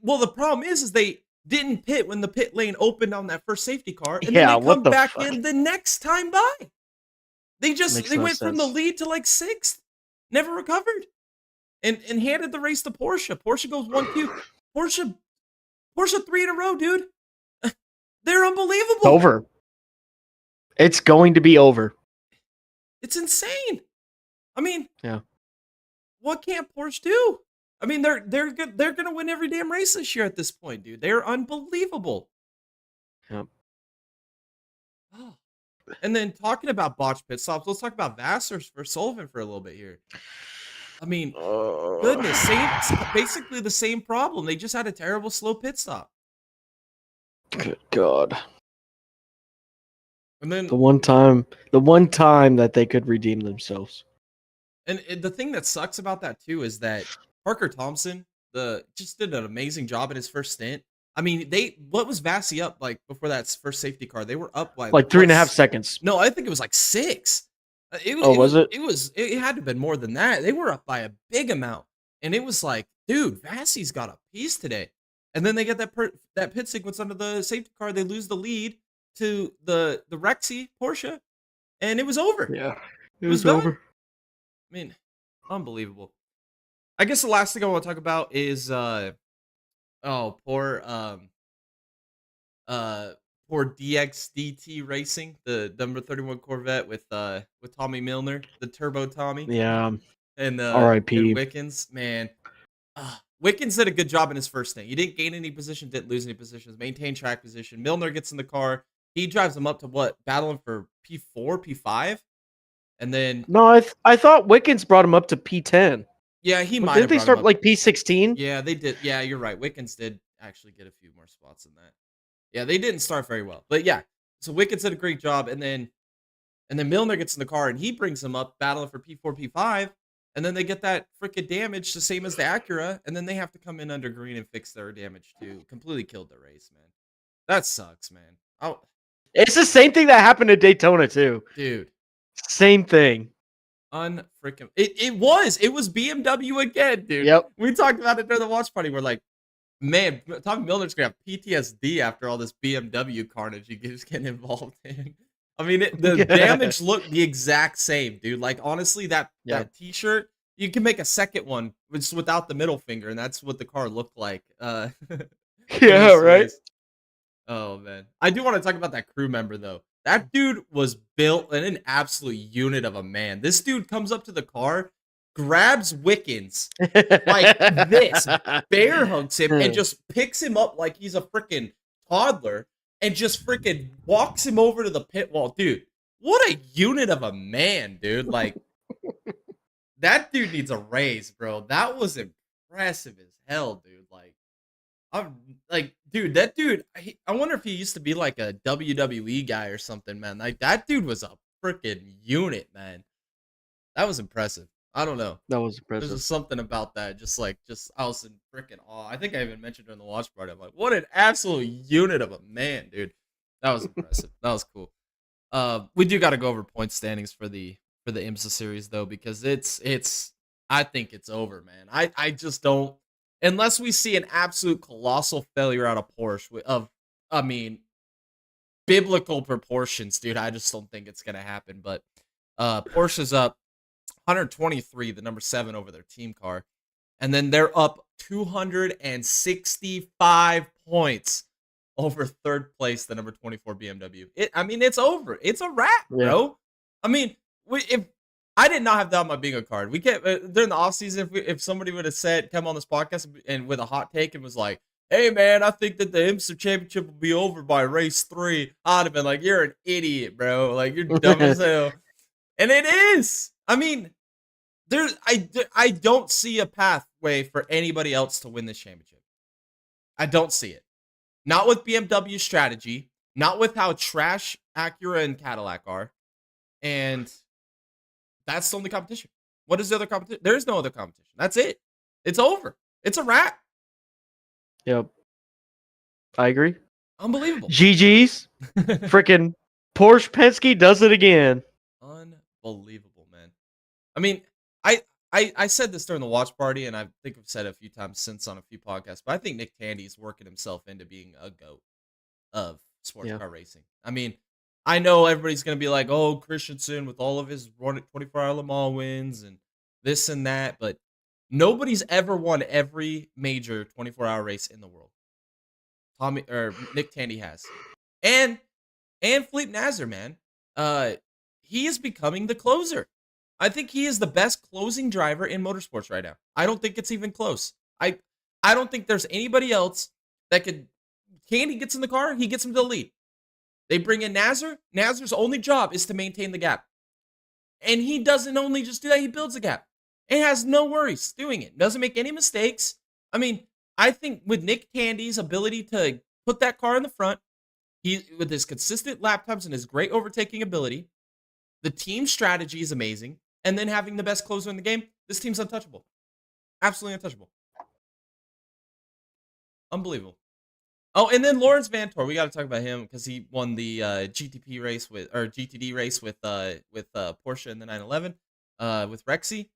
well, the problem is they didn't pit when the pit lane opened on that first safety car, and then Yeah, they what come the back fuck? in the next time by. Makes They no went from the sense. lead to like sixth, never recovered, and handed the race to Porsche. Porsche goes 1-2. Porsche Porsche 3 in a row, dude. They're It's unbelievable. over. It's going to be over. It's insane. I mean, Yeah. what can't Porsche do? I mean, they're good. They're gonna win every damn race this year at this point, dude. They're unbelievable. Yep. Oh. And then talking about botch pit stops, let's talk about Vassar for Sullivan for a little bit here. I mean, goodness, basically the same problem. They just had a terrible slow pit stop. Good God. And then The one time that they could redeem themselves. And the thing that sucks about that too is that Parker Thompson, just did an amazing job in his first stint. I mean, what was Vassy up like before that first safety car? They were up by Like 3.5 seconds. No, I think it was like 6. Oh, was it? It had to have been more than that. They were up by a big amount, and it was like, dude, Vassy's got a piece today. And then they get that pit sequence under the safety car. They lose the lead to the Rexy Porsche, and it was over. Yeah. It was done. I mean, unbelievable. I guess the last thing I want to talk about is poor poor DXDT Racing, the number 31 Corvette with Tommy Milner, the Turbo Tommy, Yeah. and R.I.P. Wickens, man. Wickens did a good job in his first stint. He didn't gain any position, didn't lose any positions, maintained track position. Milner gets in the car. He drives him up to what? Battling for P4, P5? And then No, I thought Wickens brought him up to P10. yeah, he But might didn't have they brought him start up. like P16? Yeah, they did. Yeah, you're right. Wickens did actually get a few more spots than that. Yeah, they didn't start very well. But yeah, so Wickens did a great job. And then Milner gets in the car and he brings them up battling for P4, P5. And then they get that freaking damage, the same as the Acura. And then they have to come in under green and fix their damage too. Completely killed the race, man. That sucks, man. Oh, It's the same thing that happened at Daytona too. dude. Same thing. Unfreaking. It was BMW again, dude. Yep. We talked about it during the watch party. We're like, man, Tommy Milner's gonna have PTSD after all this BMW carnage he's getting involved in. I mean, the damage looked the exact same, dude. Like, honestly, that T-shirt, you can make a second one just without the middle finger, and that's what the car looked like. Yeah, right. Oh man, I do want to talk about that crew member though. That dude was built in an absolute unit of a man. This dude comes up to the car, grabs Wickens like this, bear hugs him, and just picks him up like he's a freaking toddler and just freaking walks him over to the pit wall. Dude, what a unit of a man, dude. Like, that dude needs a raise, bro. That was impressive as hell, dude. Like, I'm like, dude, that dude, I wonder if he used to be like a WWE guy or something, man. Like, that dude was a freaking unit, man. That was impressive. I don't know. That was There's impressive. just something about that. Just I was in freaking awe. I think I even mentioned during the watch party. I'm like, what an absolute unit of a man, dude. That was impressive. That was cool. We do got to go over point standings for the IMSA series though, because I think it's over, man. I just don't, unless we see an absolute colossal failure out of Porsche I mean, biblical proportions, dude. I just don't think it's gonna happen. But Porsche's up 123, the number 7 over their team car, and then they're up 265 points over third place, the number 24 BMW. I mean, it's over. It's a wrap, bro. Yeah. I mean, if I did not have that on my bingo card, we can't during the offseason, if somebody would have come on this podcast and with a hot take and was like, hey man, I think that the IMSA championship will be over by race 3, I'd have been like, you're an idiot, bro. Like, you're dumb as hell. And it is. I mean, I don't see a pathway for anybody else to win this championship. I don't see it. Not with BMW's strategy. not with how trash Acura and Cadillac are. And that's the only competition. What is the other competition? There is no other competition. That's it. It's over. It's a wrap. Yep. I agree. Unbelievable. GG's. Freaking Porsche Penske does it again. Unbelievable, man. I mean, I said this during the watch party, and I think I've said it a few times since on a few podcasts, but I think Nick Tandy's working himself into being a GOAT of sports car racing. I mean, I know everybody's going to be like, oh, Christensen with all of his 24-hour Le Mans wins and this and that, but nobody's ever won every major 24-hour race in the world. Nick Tandy has. And Philippe Nasr, man. He is becoming the closer. I think he is the best closing driver in motorsports right now. I don't think it's even close. I don't think there's anybody else that could. Tandy gets in the car, he gets him to the lead. They bring in Nasr. Nasr's only job is to maintain the gap. And he doesn't only just do that, he builds a gap. And has no worries doing it. Doesn't make any mistakes. I mean, I think with Nick Tandy's ability to put that car in the front, with his consistent lap times and his great overtaking ability, the team strategy is amazing. And then having the best closer in the game, this team's untouchable. Absolutely untouchable. Unbelievable. Oh, and then Lawrence Vantor, we got to talk about him because he won the GTD race with Porsche in the 911 with Rexy.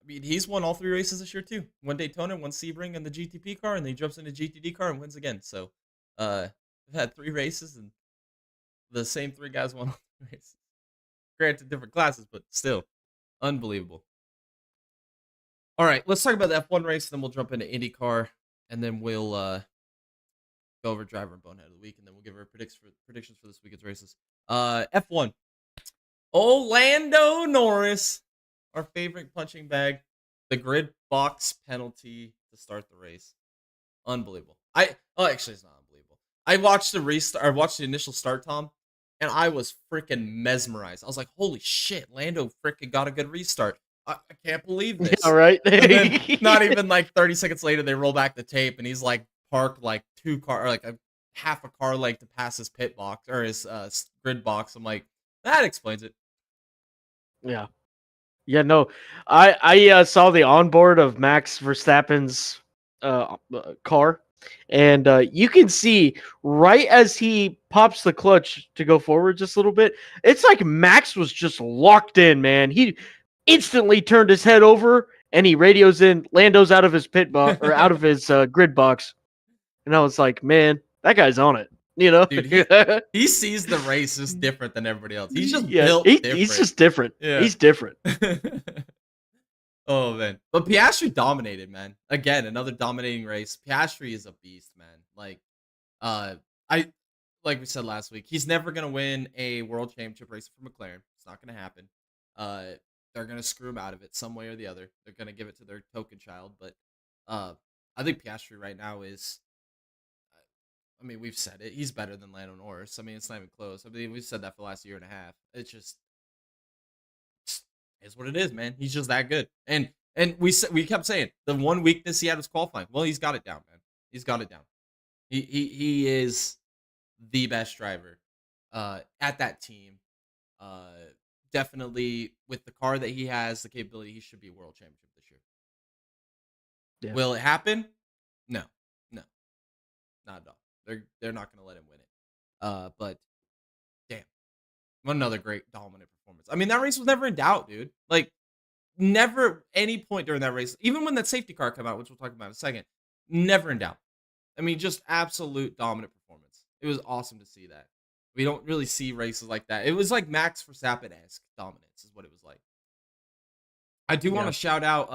He's won all 3 races this year too. Won Daytona, won Sebring in the GTP car, and then he jumps in the GTD car and wins again. So, we've had 3 races, and the same 3 guys won all 3 races. Granted, different classes, but still, unbelievable. All right, let's talk about the F1 race, then we'll jump into IndyCar, and then we'll go over driver and bonehead of the week, and then we'll give our predictions for this weekend's races. F1. Orlando Norris, our favorite punching bag, the grid box penalty to start the race. Unbelievable. Actually, it's not unbelievable. I watched the restart. I watched the initial start, Tom, and I was freaking mesmerized. I was like, "Holy shit, Lando freaking got a good restart! I can't believe this." All right. And then not even like 30 seconds later, they roll back the tape, and he's like parked like a half a car length to pass his pit box or his grid box. I'm like, that explains it. Yeah. Yeah, no. I saw the onboard of Max Verstappen's car, and you can see right as he pops the clutch to go forward just a little bit, it's like Max was just locked in, man. He instantly turned his head over and he radios in Lando's out of his pit box or out of his grid box. And I was like, man, that guy's on it. You know, dude, he sees the race as different than everybody else. He's just built different. He's just different. Yeah. He's different. Oh, man. But Piastri dominated, man. Again, another dominating race. Piastri is a beast, man. Like we said last week, he's never going to win a world championship race for McLaren. It's not going to happen. They're going to screw him out of it some way or the other. They're going to give it to their token child. But I think Piastri right now is, I mean, we've said it. He's better than Lando Norris. I mean, it's not even close. I mean, we've said that for the last year and a half. It's just is what it is, man. He's just that good. And we kept saying the one weakness he had was qualifying. Well, he's got it down, man. He's got it down. He is the best driver at that team. Definitely with the car that he has, the capability, he should be a world championship this year. Yeah. Will it happen? No, not at all. They're not going to let him win it. But damn, another great dominant performance. I mean, that race was never in doubt, dude. Like, never any point during that race, even when that safety car came out, which we'll talk about in a second, never in doubt. I mean, just absolute dominant performance. It was awesome to see that. We don't really see races like that. It was like Max Verstappen-esque dominance is what it was like. I do want to shout out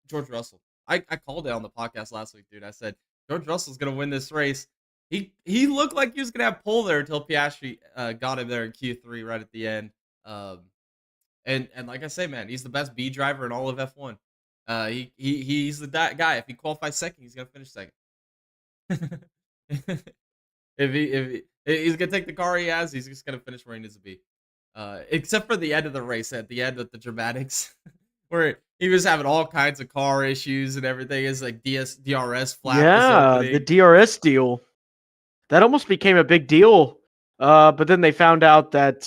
George Russell. I called it on the podcast last week, dude. I said, George Russell's going to win this race. He looked like he was going to have pole there until Piastri got him there in Q3 right at the end. And like I say, man, he's the best B driver in all of F1. He's the guy. If he qualifies second, he's going to finish second. if he's gonna take the car he has, he's just gonna finish where he needs to be. Except for the end of the race, at the end with the dramatics, where he was having all kinds of car issues and everything. Is like DRS flag. Yeah, the DRS deal. That almost became a big deal. But then they found out that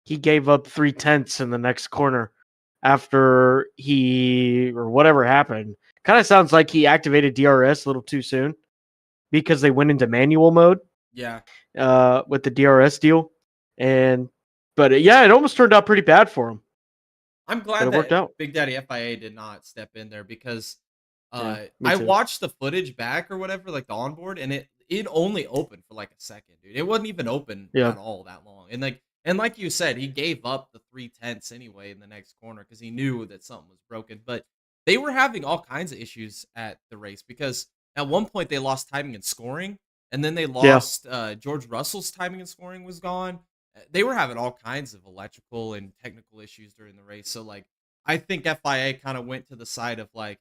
he gave up 3/10 in the next corner after he or whatever happened. Kind of sounds like he activated DRS a little too soon because they went into manual mode Yeah. with the DRS deal. But yeah, it almost turned out pretty bad for him, I'm but glad it worked that out. Big Daddy FIA did not step in there because Yeah, me I too. watched the footage back or whatever, like the onboard, and it only opened for like a second, dude. It wasn't even open Yeah, at all that long. And like you said, he gave up the 3/10 anyway in the next corner because he knew that something was broken. But they were having all kinds of issues at the race because at one point they lost timing and scoring, and then they yeah. lost George Russell's timing and scoring was gone. They were having all kinds of electrical and technical issues during the race. So like I think FIA kind of went to the side of like,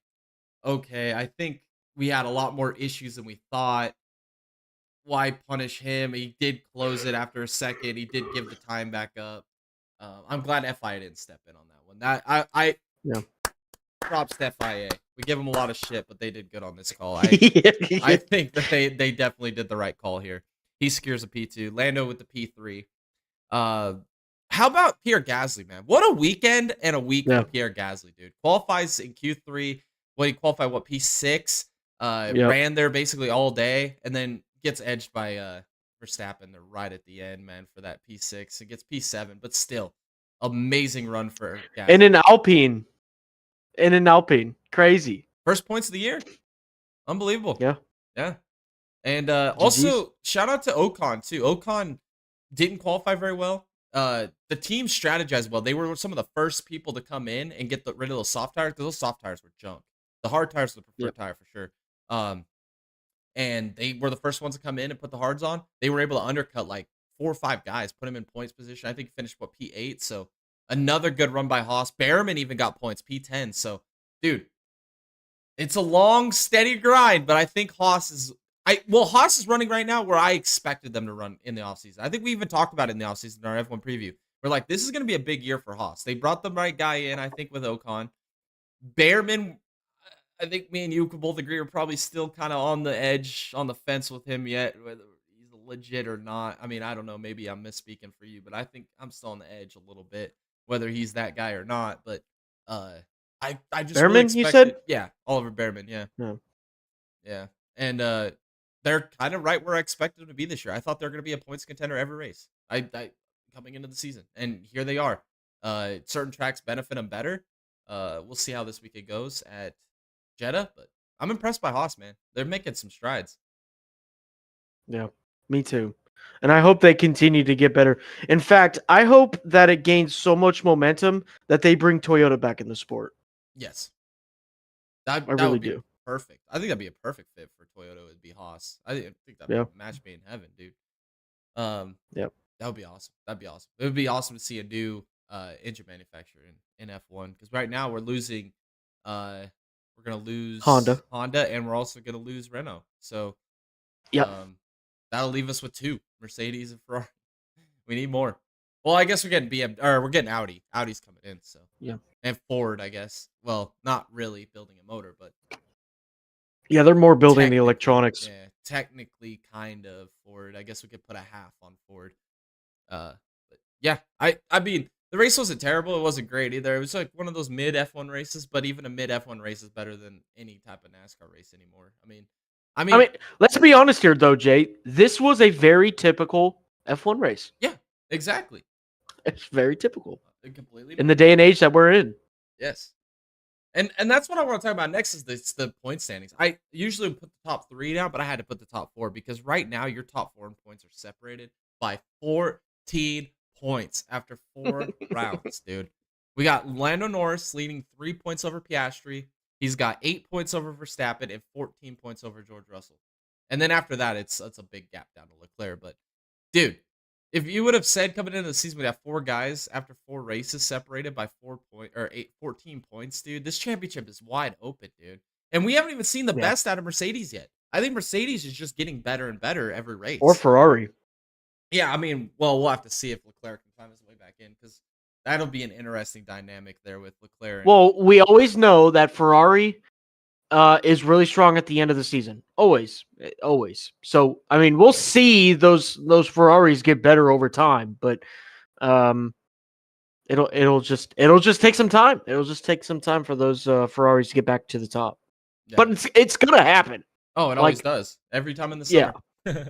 okay, I think we had a lot more issues than we thought. Why punish him? He did close it after a second. He did give the time back up. I'm glad FIA didn't step in on that one. That I Yeah. props to FIA. We give them a lot of shit, but they did good on this call. I Yeah. think that they definitely did the right call here. He secures a P2. Lando with the P3. Uh, how about Pierre Gasly, man? What a weekend and a week for Yeah. Pierre Gasly, dude. Qualifies in Q3. What he qualified? What P6? Yep. Ran there basically all day, and then gets edged by Verstappen there right at the end, man, for that P6. It gets P7, but still, amazing run for And Gasly. an Alpine. Crazy. First points of the year, unbelievable. Yeah. Yeah, and GG's. also shout out to Ocon too. Ocon didn't qualify very well. The team strategized well. They were some of the first people to come in and get rid of those soft tires because those soft tires were junk. The hard tires were the Yep. preferred tire for sure. And they were the first ones to come in and put the hards on. They were able to undercut like 4 or 5 guys, put him in points position. I think he finished P8. So another good run by Haas. Behrman even got points, P10. So, dude, it's a long, steady grind, but I think Haas is running right now where I expected them to run in the offseason. I think we even talked about it in the offseason in our F1 preview. We're like, this is going to be a big year for Haas. They brought the right guy in, I think, with Ocon. Behrman, I think me and you could both agree, are probably still kind of on the edge, on the fence with him yet, whether he's legit or not. I mean, I don't know. Maybe I'm misspeaking for you, but I think I'm still on the edge a little bit, whether he's that guy or not. But uh, I just really Behrman, you said? expected, yeah, Oliver Behrman, yeah. No. Yeah, and they're kind of right where I expected them to be this year. I thought they're going to be a points contender every race. I coming into the season, and here they are. Certain tracks benefit them better. We'll see how this weekend goes at Jeddah, but I'm impressed by Haas, man. They're making some strides. Yeah. Me too. And I hope they continue to get better. In fact, I hope that it gains so much momentum that they bring Toyota back in the sport. Yes, I that really would be do. perfect. I think that'd be a perfect fit for Toyota. Would be Haas. I think that'd be Yeah. a match made in heaven, dude. Um, Yep. That would be awesome. That'd be awesome. It would be awesome to see a new engine manufacturer in F1 because right now we're losing. We're gonna lose Honda. Honda, and we're also gonna lose Renault. So Yep. that'll leave us with 2 Mercedes and Ferrari. We need more. Well, I guess we're getting or we're getting Audi. Audi's coming in, so Yeah. and Ford, I guess. Well, not really building a motor, but Yeah, they're more building the technically, electronics. yeah, technically kind of Ford. I guess we could put a half on Ford. But yeah, I mean the race wasn't terrible. It wasn't great either. It was like one of those mid F1 races, but even a mid F1 race is better than any type of NASCAR race anymore. I I mean, mean, let's be honest here though, Jay. This was a very typical F1 race. yeah, exactly. It's very typical Completely in the normal. day and age that we're in. Yes. And that's what I want to talk about next is the point standings. I usually put the top 3 down, but I had to put the top 4 because right now your top 4 in points are separated by 14 points after 4 rounds, dude. We got Lando Norris leading 3 points over Piastri. He's got 8 points over Verstappen and 14 points over George Russell. And then after that, it's a big gap down to Leclerc. But dude, if you would have said coming into the season we'd have 4 guys after 4 races separated by 14 points, dude, this championship is wide open, dude. And we haven't even seen the Yeah. best out of Mercedes yet. I think Mercedes is just getting better and better every race. Or Ferrari. Yeah, I mean, well, we'll have to see if Leclerc can find his way back in because that'll be an interesting dynamic there with Leclerc. Well, we always know that Ferrari is really strong at the end of the season. Always, always. So I mean, we'll see those Ferraris get better over time, but um, it'll just take some time. It'll just take some time for those Ferraris to get back to the top. Yeah. But it's gonna happen. Oh, it always Like, does. Every time in the yeah, summer.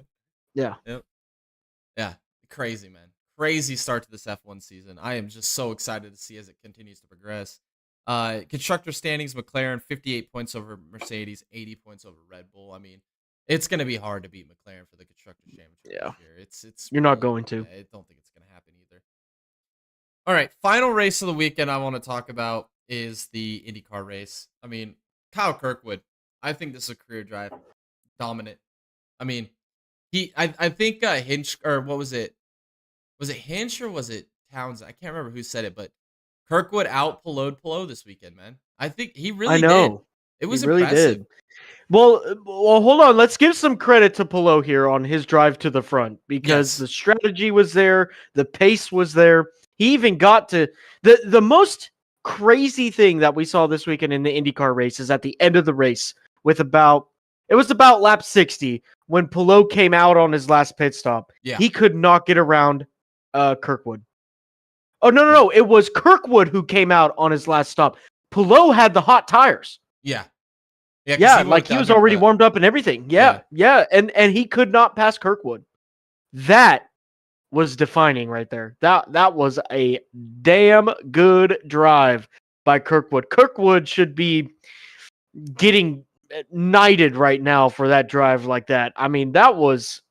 yeah. Yep. Yeah. Crazy, man. Crazy start to this F1 season. I am just so excited to see as it continues to progress. Constructor standings, McLaren 58 points over Mercedes, 80 points over Red Bull. I mean, it's going to be hard to beat McLaren for the Constructors Championship Yeah. this year. It's You're not really, going to. I don't think it's going to happen either. All right, final race of the weekend I want to talk about is the IndyCar race. I mean, Kyle Kirkwood. I think this is a career drive, dominant. I mean, I think Hinch, or what was it? Was it Hinch or was it Townsend? I can't remember who said it, but Kirkwood out Pelot this weekend, man. I think he I really did. know. It He was really impressive. did. Well, hold on. Let's give some credit to Pelot here on his drive to the front because Yes. the strategy was there, the pace was there. He even got to the most crazy thing that we saw this weekend in the IndyCar race is at the end of the race with about lap 60 when Pelot came out on his last pit stop. Yeah. He could not get around Kirkwood. Oh Yeah. no, it was Kirkwood who came out on his last stop. Pelot had the hot tires. Yeah. Yeah, because Yeah, he like wanted the he was already undercut. warmed up and everything. Yeah. Yeah, and he could not pass Kirkwood. That was defining right there. That was a damn good drive by Kirkwood. Kirkwood should be getting knighted right now for that drive like that. I mean, that was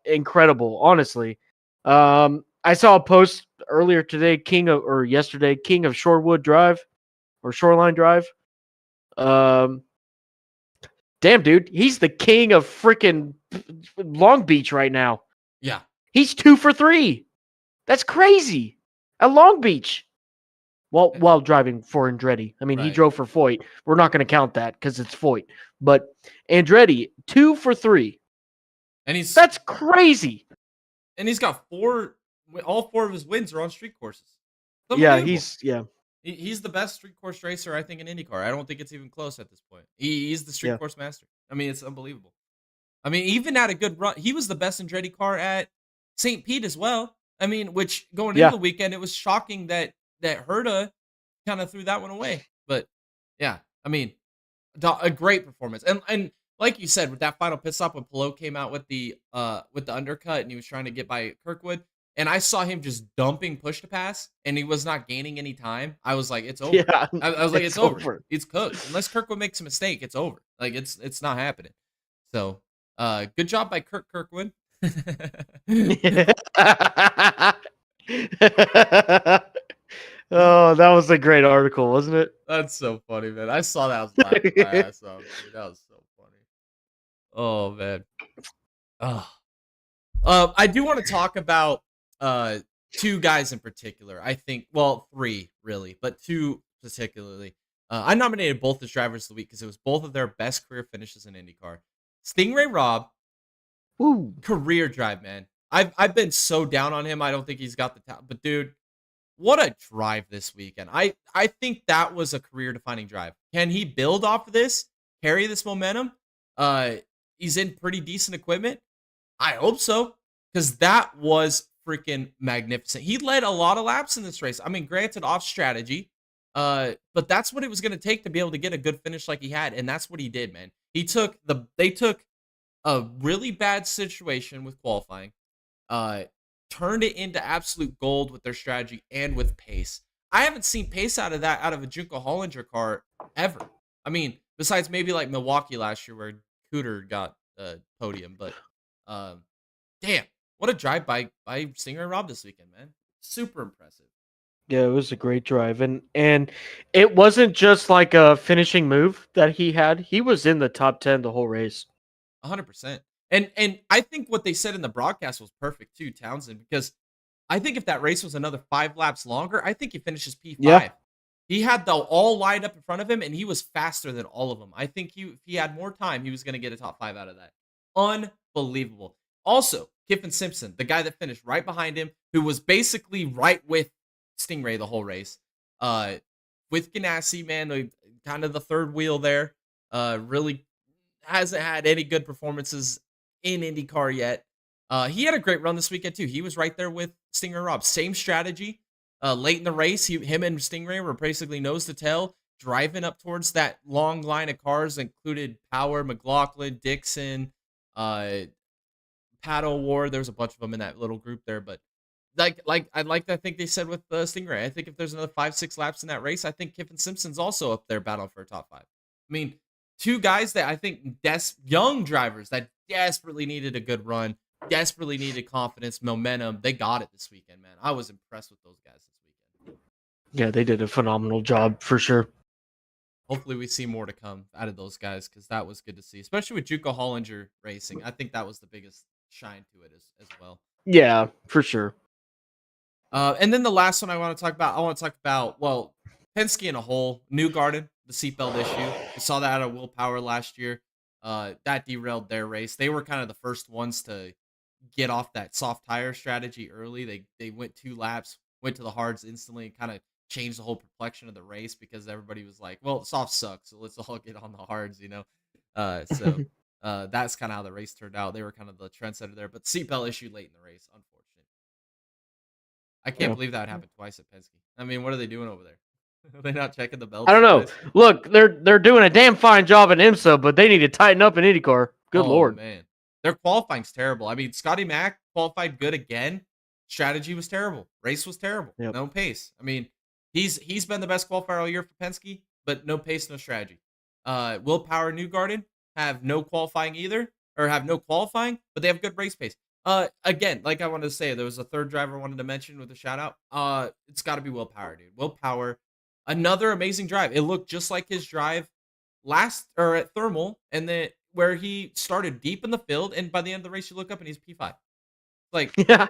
incredible, honestly. I saw a post earlier today, yesterday, King of Shorewood Drive or Shoreline Drive. Damn, dude, he's the king of freaking Long Beach right now. Yeah. He's 2 for 3. That's crazy. At Long Beach. Well, Eh, while driving for Andretti. I mean, he Right. drove for Foyt. We're not going to count that because it's Foyt. But Andretti, 2 for 3. And That's crazy. he's got all four of his wins are on street courses. It's Yeah, unbelievable. yeah, He's the best street course racer, I think, in IndyCar. I don't think it's even close at this point. He's the street yeah. course master. I mean, it's unbelievable. I mean, even at a good run, he was the best Andretti car at St. Pete as well. I mean, which going into Yeah. the weekend, it was shocking that Herta kind of threw that one away. But yeah, I mean, a great performance. And like you said, with that final pit stop when Pelot came out with the undercut and he was trying to get by Kirkwood, and I saw him just dumping push to pass, and he was not gaining any time. I was like, it's over. Yeah. I was like, it's over. It's cooked. Unless Kirkwood makes a mistake, it's over. Like it's not happening. So, good job by Kirkwood. Oh, that was a great article, wasn't it? That's so funny, man. I saw that. I was laughing my ass off. Dude. That was so funny. Oh man. Oh. I do want to talk about two guys in particular. I think, well, three really, but two particularly. I nominated both as drivers of the week because it was both of their best career finishes in IndyCar. Stingray Robb, Ooh. career drive, man. I've been so down on him. I don't think he's got the talent, but dude, what a drive this weekend. I think that was a career defining drive. Can he build off of this? Carry this momentum? He's in pretty decent equipment. I hope so, because that was freaking magnificent. He led a lot of laps in this race. I mean, granted, off strategy, but that's what it was going to take to be able to get a good finish like he had, and that's what he did, man. They took a really bad situation with qualifying, turned it into absolute gold with their strategy and with pace. I haven't seen pace out of a Junko Hollinger car ever. I mean, besides maybe like Milwaukee last year where Cooter got a podium, but damn, what a drive by Stingray Robb this weekend, man. Super impressive. Yeah, it was a great drive, and it wasn't just like a finishing move that he had. He was in the top 10 the whole race. 100%. And I think what they said in the broadcast was perfect too, Townsend, because I think if that race was another 5 laps longer, I think he finishes P5. Yeah. He had the all lined up in front of him, and he was faster than all of them. I think if he had more time, he was going to get a top 5 out of that. Unbelievable. Also, Kiffin Simpson, the guy that finished right behind him, who was basically right with Stingray the whole race, with Ganassi, man, kind of the third wheel there. Really hasn't had any good performances in IndyCar yet. He had a great run this weekend too. He was right there with Stingray Robb. Same strategy. Late in the race, him and Stingray were basically nose to tail, driving up towards that long line of cars. Included Power, McLaughlin, Dixon, uh, Paddle War. There was a bunch of them in that little group there, but I think they said with Stingray. I think if there's another 5-6 laps in that race, I think Kiffin Simpson's also up there battling for a top 5. I mean, two guys that I think young drivers that desperately needed a good run, desperately needed confidence, momentum. They got it this weekend, man. I was impressed with those guys this weekend. Yeah, they did a phenomenal job for sure. Hopefully, we see more to come out of those guys because that was good to see, especially with Juco Hollinger racing. I think that was the biggest shine to it as well. Yeah, for sure. And then the last one I want to talk about, well, Penske in a whole, Newgarden, the seatbelt issue. We saw that out of Will Power last year. That derailed their race. They were kind of the first ones to get off that soft tire strategy early. They went 2 laps, went to the hards instantly, kind of changed the whole complexion of the race because everybody was like, well, soft sucks, so let's all get on the hards, you know. That's kind of how the race turned out. They were kind of the trendsetter there, but seatbelt issue late in the race, unfortunately. I can't Yeah. believe that happened twice at Penske. I mean, what are they doing over there? Are they not checking the I belts don't know. twice? Look, they're doing a damn fine job in IMSA, but they need to tighten up in IndyCar. Good Oh lord. man, their qualifying's terrible. I mean, Scotty Mack qualified good again. Strategy was terrible. Race was terrible. Yep. No pace. I mean, he's been the best qualifier all year for Penske, but no pace, no strategy. Will Power, Newgarden have no qualifying either, or have no qualifying, but they have good race pace. Again, like I wanted to say, there was a third driver I wanted to mention with a shout out. It's got to be Will Power, dude. Will Power, another amazing drive. It looked just like his drive last or at Thermal, and then where he started deep in the field, and by the end of the race, you look up and he's P5. Like, Yeah.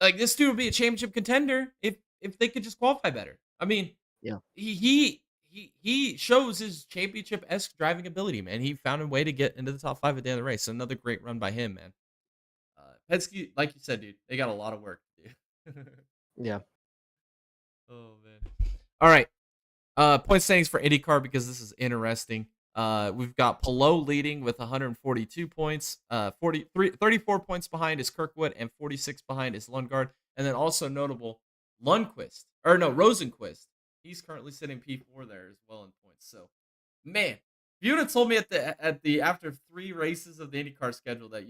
like this dude would be a championship contender if they could just qualify better. I mean, Yeah. he shows his championship-esque driving ability, man. He found a way to get into the top 5 at the end of the race. So another great run by him, man. Penske, like you said, dude, they got a lot of work to do. Yeah. Oh man. All right. Point standings for IndyCar because this is interesting. We've got Palou leading with 142 points. 34 points behind is Kirkwood and 46 behind is Lundgaard. And then also notable, Rosenquist. He's currently sitting P4 there as well in points. So, man, if you would have told me at the after 3 races of the IndyCar schedule that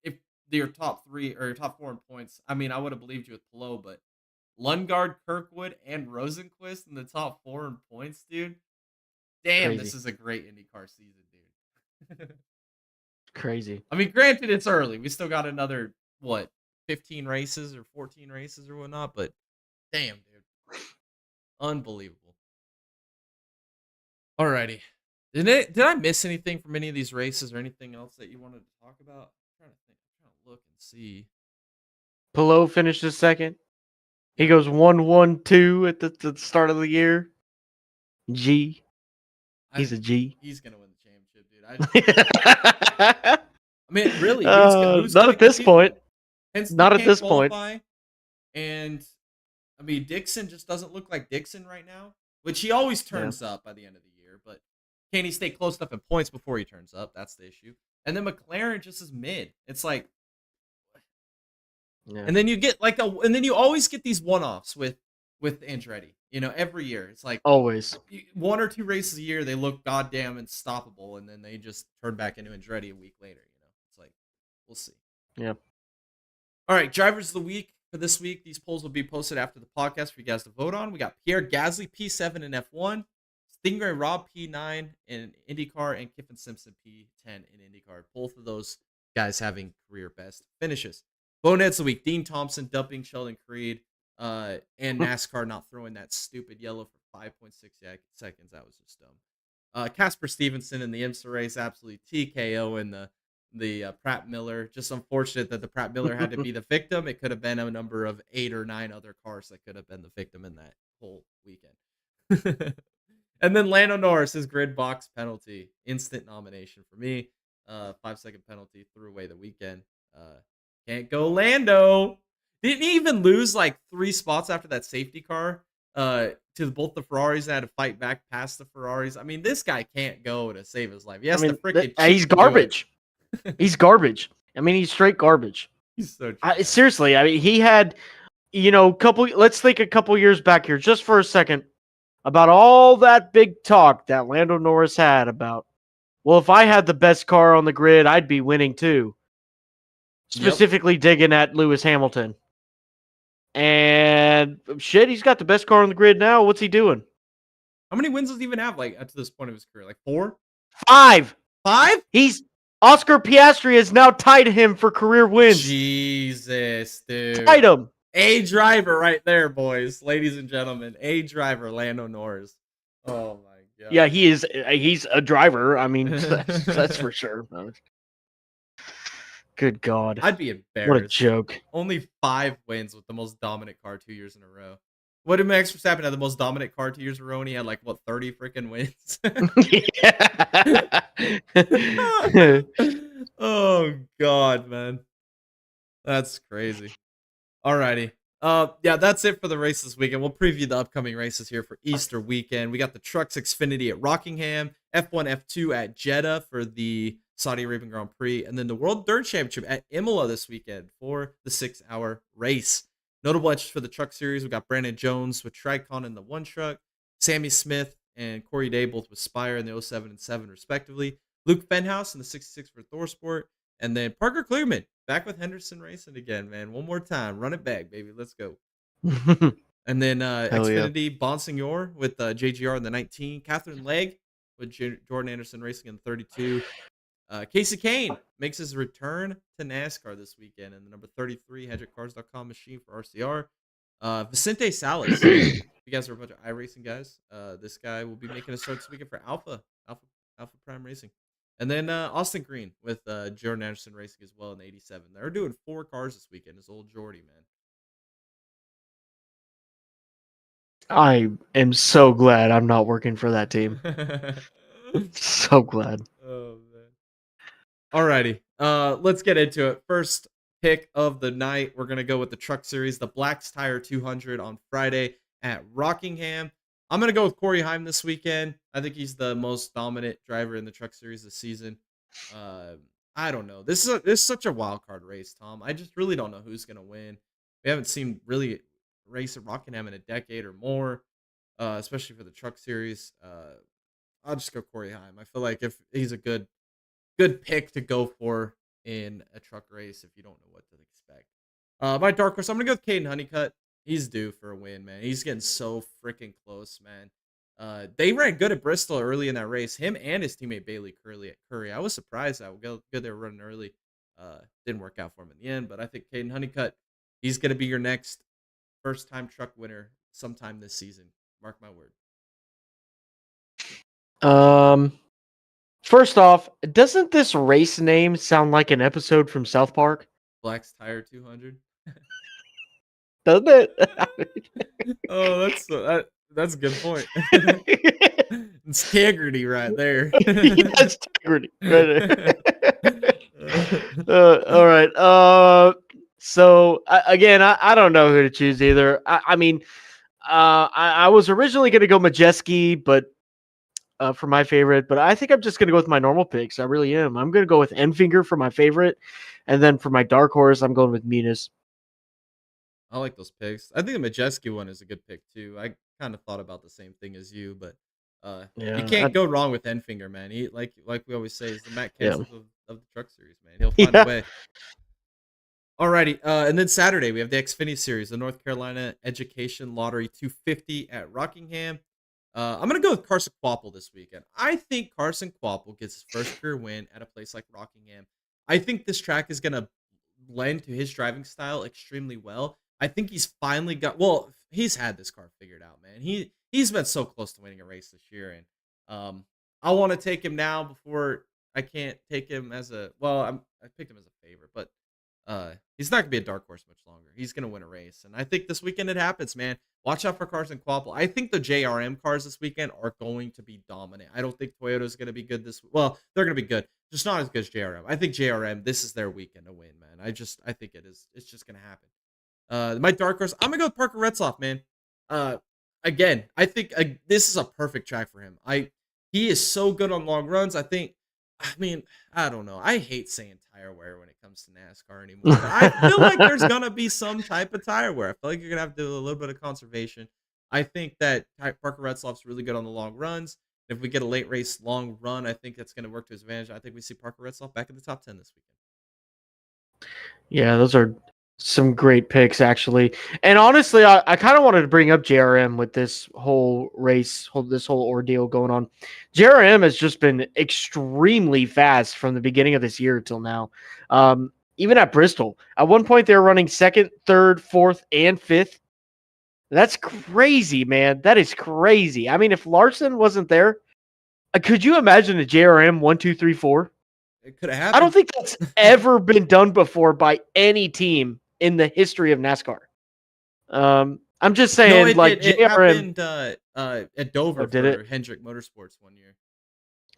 if your top 3 or your top 4 in points, I mean, I would have believed you with Palou, but Lundgaard, Kirkwood, and Rosenquist in the top 4 in points, dude. Damn, Crazy. this is a great IndyCar season, dude. Crazy. I mean, granted, it's early. We still got another, 15 races or 14 races or whatnot, but damn, dude. Unbelievable. Alrighty. Did I miss anything from any of these races or anything else that you wanted to talk about? I'm trying to think. I'm trying to look and see. Palou finished his second. He goes 1-1-2 at the start of the year. G. He's a G. He's gonna win the championship, dude. I mean, really, who's Not gonna at this compete point. with him? Penske Not at can't this point. qualify, and I mean, Dixon just doesn't look like Dixon right now, which he always turns up by the end of the year. But can he stay close enough in points before he turns up? That's the issue. And then McLaren just is mid. It's like, Yeah. and then you get and then you always get these one-offs with Andretti. You know, every year it's like Always. 1 or 2 races a year they look goddamn unstoppable, and then they just turn back into Andretti a week later. You know, it's like we'll see. Yeah. All right, drivers of the week for this week. These polls will be posted after the podcast for you guys to vote on. We got Pierre Gasly, P7 in F1, Stingray Robb, P9 in IndyCar, and Kiffin Simpson, P10 in IndyCar. Both of those guys having career best finishes. Boneheads of the week, Dean Thompson dumping Sheldon Creed, and NASCAR not throwing that stupid yellow for 5.6 seconds. That was just dumb. Casper Stevenson in the IMSA race, absolutely TKO in the Pratt Miller. Just unfortunate that the Pratt Miller had to be the victim. It could have been a number of 8 or 9 other cars that could have been the victim in that whole weekend. And then Lando Norris, his grid box penalty, instant nomination for me. 5-second penalty, threw away the weekend. Can't go Lando. Didn't he even lose like 3 spots after that safety car? to both the Ferraris and had to fight back past the Ferraris. I mean, this guy can't go to save his life. He I has to mean, freaking he's cheat to do it. garbage. He's garbage. I mean, he's straight garbage. He's so trash. Seriously, I mean, he had, let's think a couple years back here just for a second about all that big talk that Lando Norris had about, well, if I had the best car on the grid, I'd be winning too. Yep. Specifically digging at Lewis Hamilton. And shit, he's got the best car on the grid now. What's he doing? How many wins does he even have, like, up to this point of his career? Like 4? 5. 5? He's Oscar Piastri has now tied him for career wins. Jesus, dude. Tied him. A driver right there, boys. Ladies and gentlemen. A driver, Lando Norris. Oh, my God. Yeah, he's a driver. I mean, that's for sure. Good God. I'd be embarrassed. What a joke. Only 5 wins with the most dominant car 2 years in a row. What did Max Verstappen have the most dominant car 2 years in a row? And he had, like, what, 30 freaking wins? Oh, God, man. That's crazy. Alrighty. Yeah, that's it for the race this weekend. We'll preview the upcoming races here for Easter weekend. We got the Trucks Xfinity at Rockingham, F1, F2 at Jeddah for the Saudi Arabian Grand Prix, and then the World Dirt Championship at Imola this weekend for the 6-hour race. Notable entries for the Truck Series, we got Brandon Jones with Tricon in the 1 truck, Sammy Smith and Corey Day both with Spire in the 07 and 7 respectively, Luke Fenhouse in the 66 for Thorsport, and then Parker Clearman back with Henderson Racing again, man. One more time. Run it back, baby. Let's go. And then Xfinity, yeah. Bonsignor with JGR in the 19. Catherine Legg with Jordan Anderson Racing in the 32. Casey Kane makes his return to NASCAR this weekend in the number 33 HedrickCars.com machine for RCR. Vicente Salas. You guys are a bunch of iRacing guys. This guy will be making a start this weekend for Alpha Prime Racing. And then Austin Green with Jordan Anderson Racing as well in the 87. They're doing 4 cars this weekend. It's old Jordy, man. I am so glad I'm not working for that team. So glad. Oh, man. Alrighty. Let's get into it. First pick of the night. We're going to go with the Truck Series, the Black's Tire 200 on Friday at Rockingham. I'm going to go with Corey Heim this weekend. I think he's the most dominant driver in the Truck Series this season. I don't know. This is such a wild card race, Tom. I just really don't know who's going to win. We haven't seen really race at Rockingham in a decade or more, especially for the Truck Series. I'll just go Corey Heim. I feel like if he's a good pick to go for in a truck race if you don't know what to expect. My dark horse, I'm going to go with Caden Honeycutt. He's due for a win, man. He's getting so freaking close, man. They ran good at Bristol early in that race. Him and his teammate Bailey Curry. I was surprised how good they were running early. Didn't work out for him in the end, but I think Caden Honeycutt, he's going to be your next first-time truck winner sometime this season. Mark my word. First off, doesn't this race name sound like an episode from South Park? Black's Tire 200. Doesn't it? Oh, that's a good point. It's integrity right there. That's integrity right there. All right. So again, I don't know who to choose either. I mean, I was originally going to go Majeski, but for my favorite, but I think I'm just going to go with my normal picks. I really am. I'm going to go with Enfinger for my favorite, and then for my dark horse, I'm going with Muniz. I like those picks. I think the Majeski one is a good pick too. I kind of thought about the same thing as you, but you can't go wrong with Enfinger, man. He like we always say, is the Matt Kenseth of the Truck Series, man. He'll find a way. Alrighty, and then Saturday we have the Xfinity Series, the North Carolina Education Lottery 250 at Rockingham. I'm going to go with Carson Kvapil this weekend. I think Carson Kvapil gets his first career win at a place like Rockingham. I think this track is going to lend to his driving style extremely well. I think he's finally he's had this car figured out, man. He's been so close to winning a race this year, and I want to take him now before I can't take him as I picked him as a favorite, but he's not going to be a dark horse much longer. He's going to win a race, and I think this weekend it happens, man. Watch out for Carson Kvapil. I think the JRM cars this weekend are going to be dominant. I don't think Toyota's going to be good this. Well, they're going to be good, just not as good as JRM. I think JRM, this is their weekend to win, man. I think it is. It's just going to happen. My dark horse, I'm going to go with Parker Retzlaff, man. again, I think this is a perfect track for him. He is so good on long runs. I mean, I don't know. I hate saying tire wear when it comes to NASCAR anymore, but I feel like there's gonna be some type of tire wear. I feel like you're gonna have to do a little bit of conservation. I think that Parker Retzlaff's really good on the long runs. If we get a late race long run, I think that's gonna work to his advantage. I think we see Parker Retzlaff back in the top 10 this weekend. Yeah, those are some great picks, actually. And honestly, I kind of wanted to bring up JRM with this whole this whole ordeal going on. JRM has just been extremely fast from the beginning of this year till now. Even at Bristol, at one point they were running second, third, fourth, and fifth. That's crazy, man. That is crazy. I mean, if Larson wasn't there, could you imagine a JRM 1, 2, 3, 4? It could have I don't happened. think that's ever been done before by any team in the history of NASCAR. I'm just No, saying, it like did. It JRM. happened at Oh, Dover did for it? Hendrick Motorsports one year,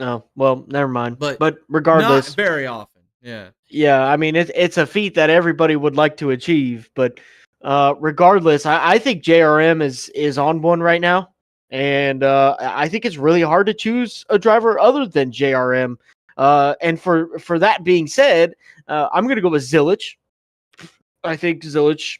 Oh, well, never mind. but But not regardless, very often. Yeah. yeah, I mean it's a feat that everybody would like to achieve. But regardless, I think JRM is on one right now, and I think it's really hard to choose a driver other than JRM. And for that being said, I'm gonna go with Zilich. I think Zilich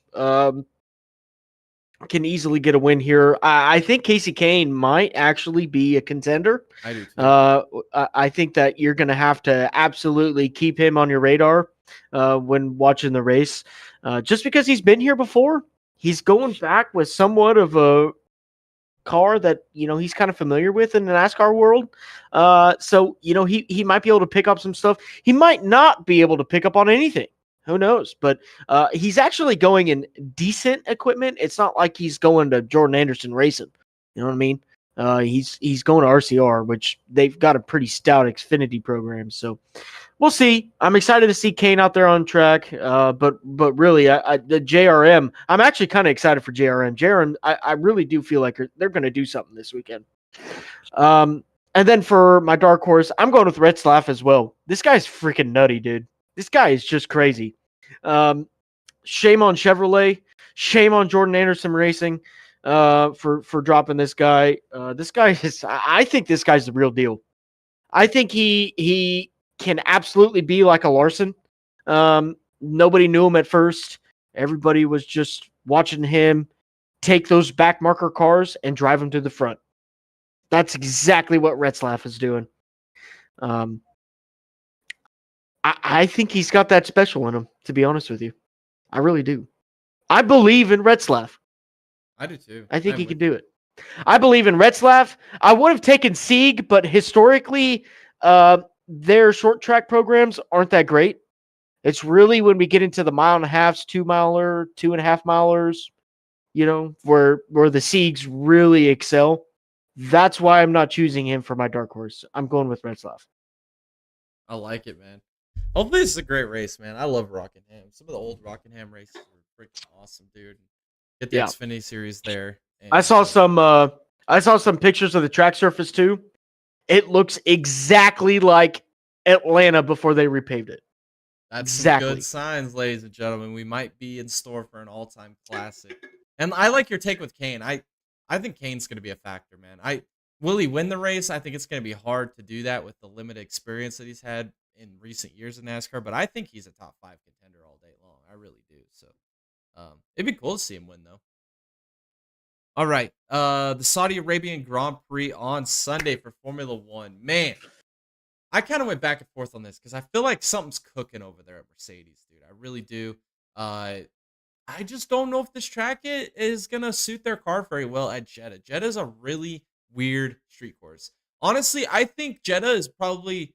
can easily get a win here. I think Casey Kane might actually be a contender. I do too. I think that you're going to have to absolutely keep him on your radar when watching the race. Just because he's been here before, he's going back with somewhat of a car that he's kind of familiar with in the NASCAR world. So he might be able to pick up some stuff. He might not be able to pick up on anything. Who knows? But he's actually going in decent equipment. It's not like he's going to Jordan Anderson Racing. You know what I mean? He's going to RCR, which they've got a pretty stout Xfinity program. So we'll see. I'm excited to see Kane out there on track. But really, the JRM, I'm actually kind of excited for JRM. JRM, I really do feel like they're going to do something this weekend. And then for my dark horse, I'm going with Retzlaff as well. This guy's freaking nutty, dude. This guy is just crazy. Shame on Chevrolet. Shame on Jordan Anderson Racing for dropping this guy. This guy is. I think this guy's the real deal. I think he can absolutely be like a Larson. Nobody knew him at first. Everybody was just watching him take those back marker cars and drive them to the front. That's exactly what Retzlaff is doing. I think he's got that special in him, to be honest with you. I really do. I believe in Retzlaff. I do too. I think he can do it. I believe in Retzlaff. I would have taken Sieg, but historically, their short track programs aren't that great. It's really when we get into the 1.5 miles, 2-miler, 2.5 milers, where the Siegs really excel. That's why I'm not choosing him for my dark horse. I'm going with Retzlaff. I like it, man. Hopefully, this is a great race, man. I love Rockingham. Some of the old Rockingham races were freaking awesome, dude. Get the Xfinity series there. And, I saw some pictures of the track surface too. It looks exactly like Atlanta before they repaved it. That's exactly. Some good signs, ladies and gentlemen. We might be in store for an all-time classic. And I like your take with Kane. I think Kane's going to be a factor, man. Will he win the race? I think it's going to be hard to do that with the limited experience that he's had in recent years in NASCAR, but I think he's a top 5 contender all day long. I really do. So it'd be cool to see him win, though. All right. The Saudi Arabian Grand Prix on Sunday for Formula One. Man, I kind of went back and forth on this because I feel like something's cooking over there at Mercedes, dude. I really do. I just don't know if this track is going to suit their car very well at Jeddah. Jeddah is a really weird street course. Honestly, I think Jeddah is probably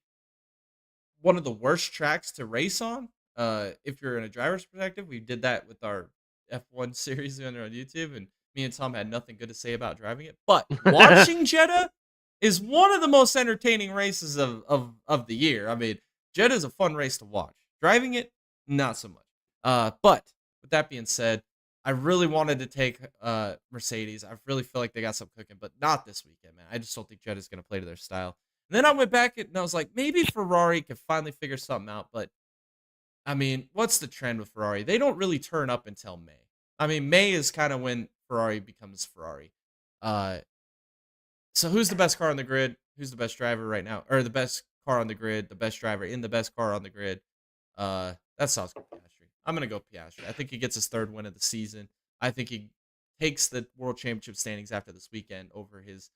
one of the worst tracks to race on. If you're in a driver's perspective, we did that with our F1 series on YouTube, and me and Tom had nothing good to say about driving it. But watching Jeddah is one of the most entertaining races of the year. I mean, Jeddah is a fun race to watch. Driving it, not so much. But with that being said, I really wanted to take Mercedes. I really feel like they got some cooking, but not this weekend, man. I just don't think Jeddah's going to play to their style. And then I went back and I was like, maybe Ferrari could finally figure something out. But, I mean, what's the trend with Ferrari? They don't really turn up until May. I mean, May is kind of when Ferrari becomes Ferrari. Uh, so who's the best car on the grid? Who's the best driver right now? Or the best car on the grid, the best driver in the best car on the grid? That sounds good, Piastri. I'm gonna go Piastri. I think he gets his third win of the season. I think he takes the world championship standings after this weekend over his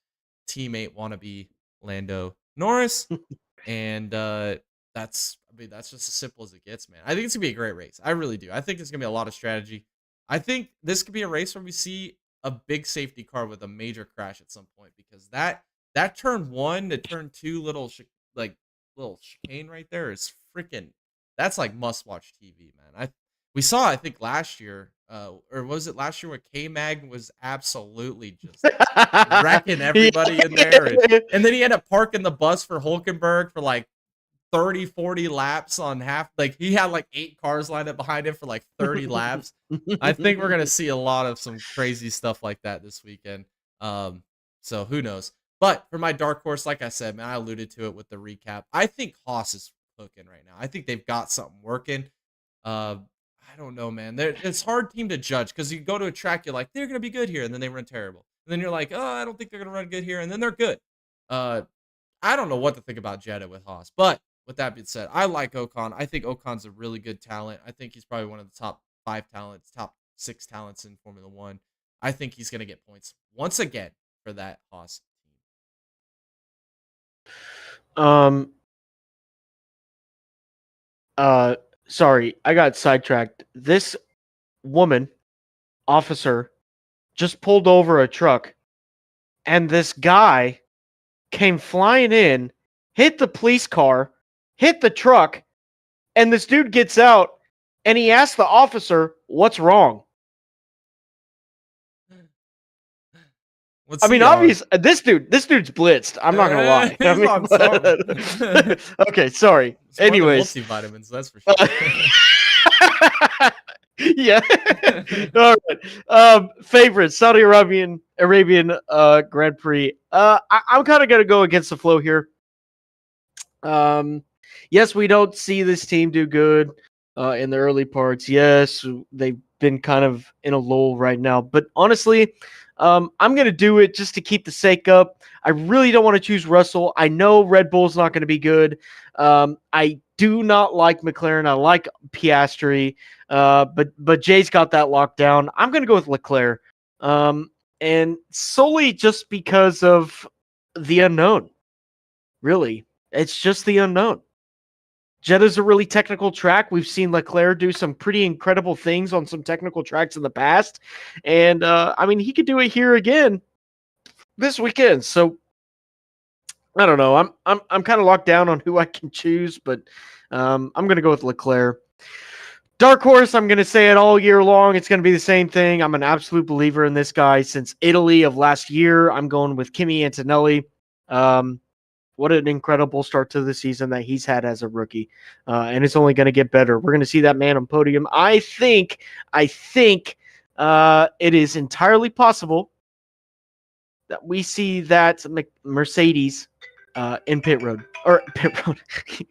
teammate wannabe Lando Norris. And that's just as simple as it gets, man. I think it's gonna be a great race. I really do. I think it's gonna be a lot of strategy. I think this could be a race where we see a big safety car with a major crash at some point because that turn one to turn two little chicane right there is freaking that's like must watch TV, man. We saw I think last year, or was it last year when K Mag was absolutely just wrecking everybody in there, and then he ended up parking the bus for Hulkenberg for like 30, 40 laps on half. Like he had like 8 cars lined up behind him for like 30 laps. I think we're gonna see a lot of some crazy stuff like that this weekend. So who knows? But for my dark horse, like I said, man, I alluded to it with the recap. I think Haas is cooking right now. I think they've got something working. Uh, I don't know, man. It's a hard team to judge because you go to a track, you're like, they're gonna be good here, and then they run terrible. And then you're like, oh, I don't think they're gonna run good here, and then they're good. I don't know what to think about Jeddah with Haas, but with that being said, I like Ocon. I think Ocon's a really good talent. I think he's probably one of the top 5 talents, top 6 talents in Formula One. I think he's gonna get points once again for that Haas team. Sorry, I got sidetracked. This woman officer just pulled over a truck, and this guy came flying in, hit the police car, hit the truck, and this dude gets out, and he asks the officer, "What's wrong?" I mean, obvious. This dude's blitzed. I'm not gonna lie. I mean, okay, sorry. Anyways, multivitamins, that's for sure. Yeah. All right. Favorite Saudi Arabian Grand Prix. I'm kind of gonna go against the flow here. Yes, we don't see this team do good in the early parts. Yes, they've been kind of in a lull right now. But honestly, I'm going to do it just to keep the sake up. I really don't want to choose Russell. I know Red Bull's not going to be good. I do not like McLaren. I like Piastri. But Jay's got that locked down. I'm going to go with Leclerc. And solely just because of the unknown. Really. It's just the unknown. Jeddah's a really technical track. We've seen Leclerc do some pretty incredible things on some technical tracks in the past, and I mean he could do it here again this weekend. So I don't know. I'm kind of locked down on who I can choose, but I'm gonna go with Leclerc. Dark horse. I'm gonna say it all year long. It's gonna be the same thing. I'm an absolute believer in this guy since Italy of last year. I'm going with Kimi Antonelli. What an incredible start to the season that he's had as a rookie. And it's only going to get better. We're going to see that man on podium. I think it is entirely possible that we see that Mercedes in pit road. Or pit road.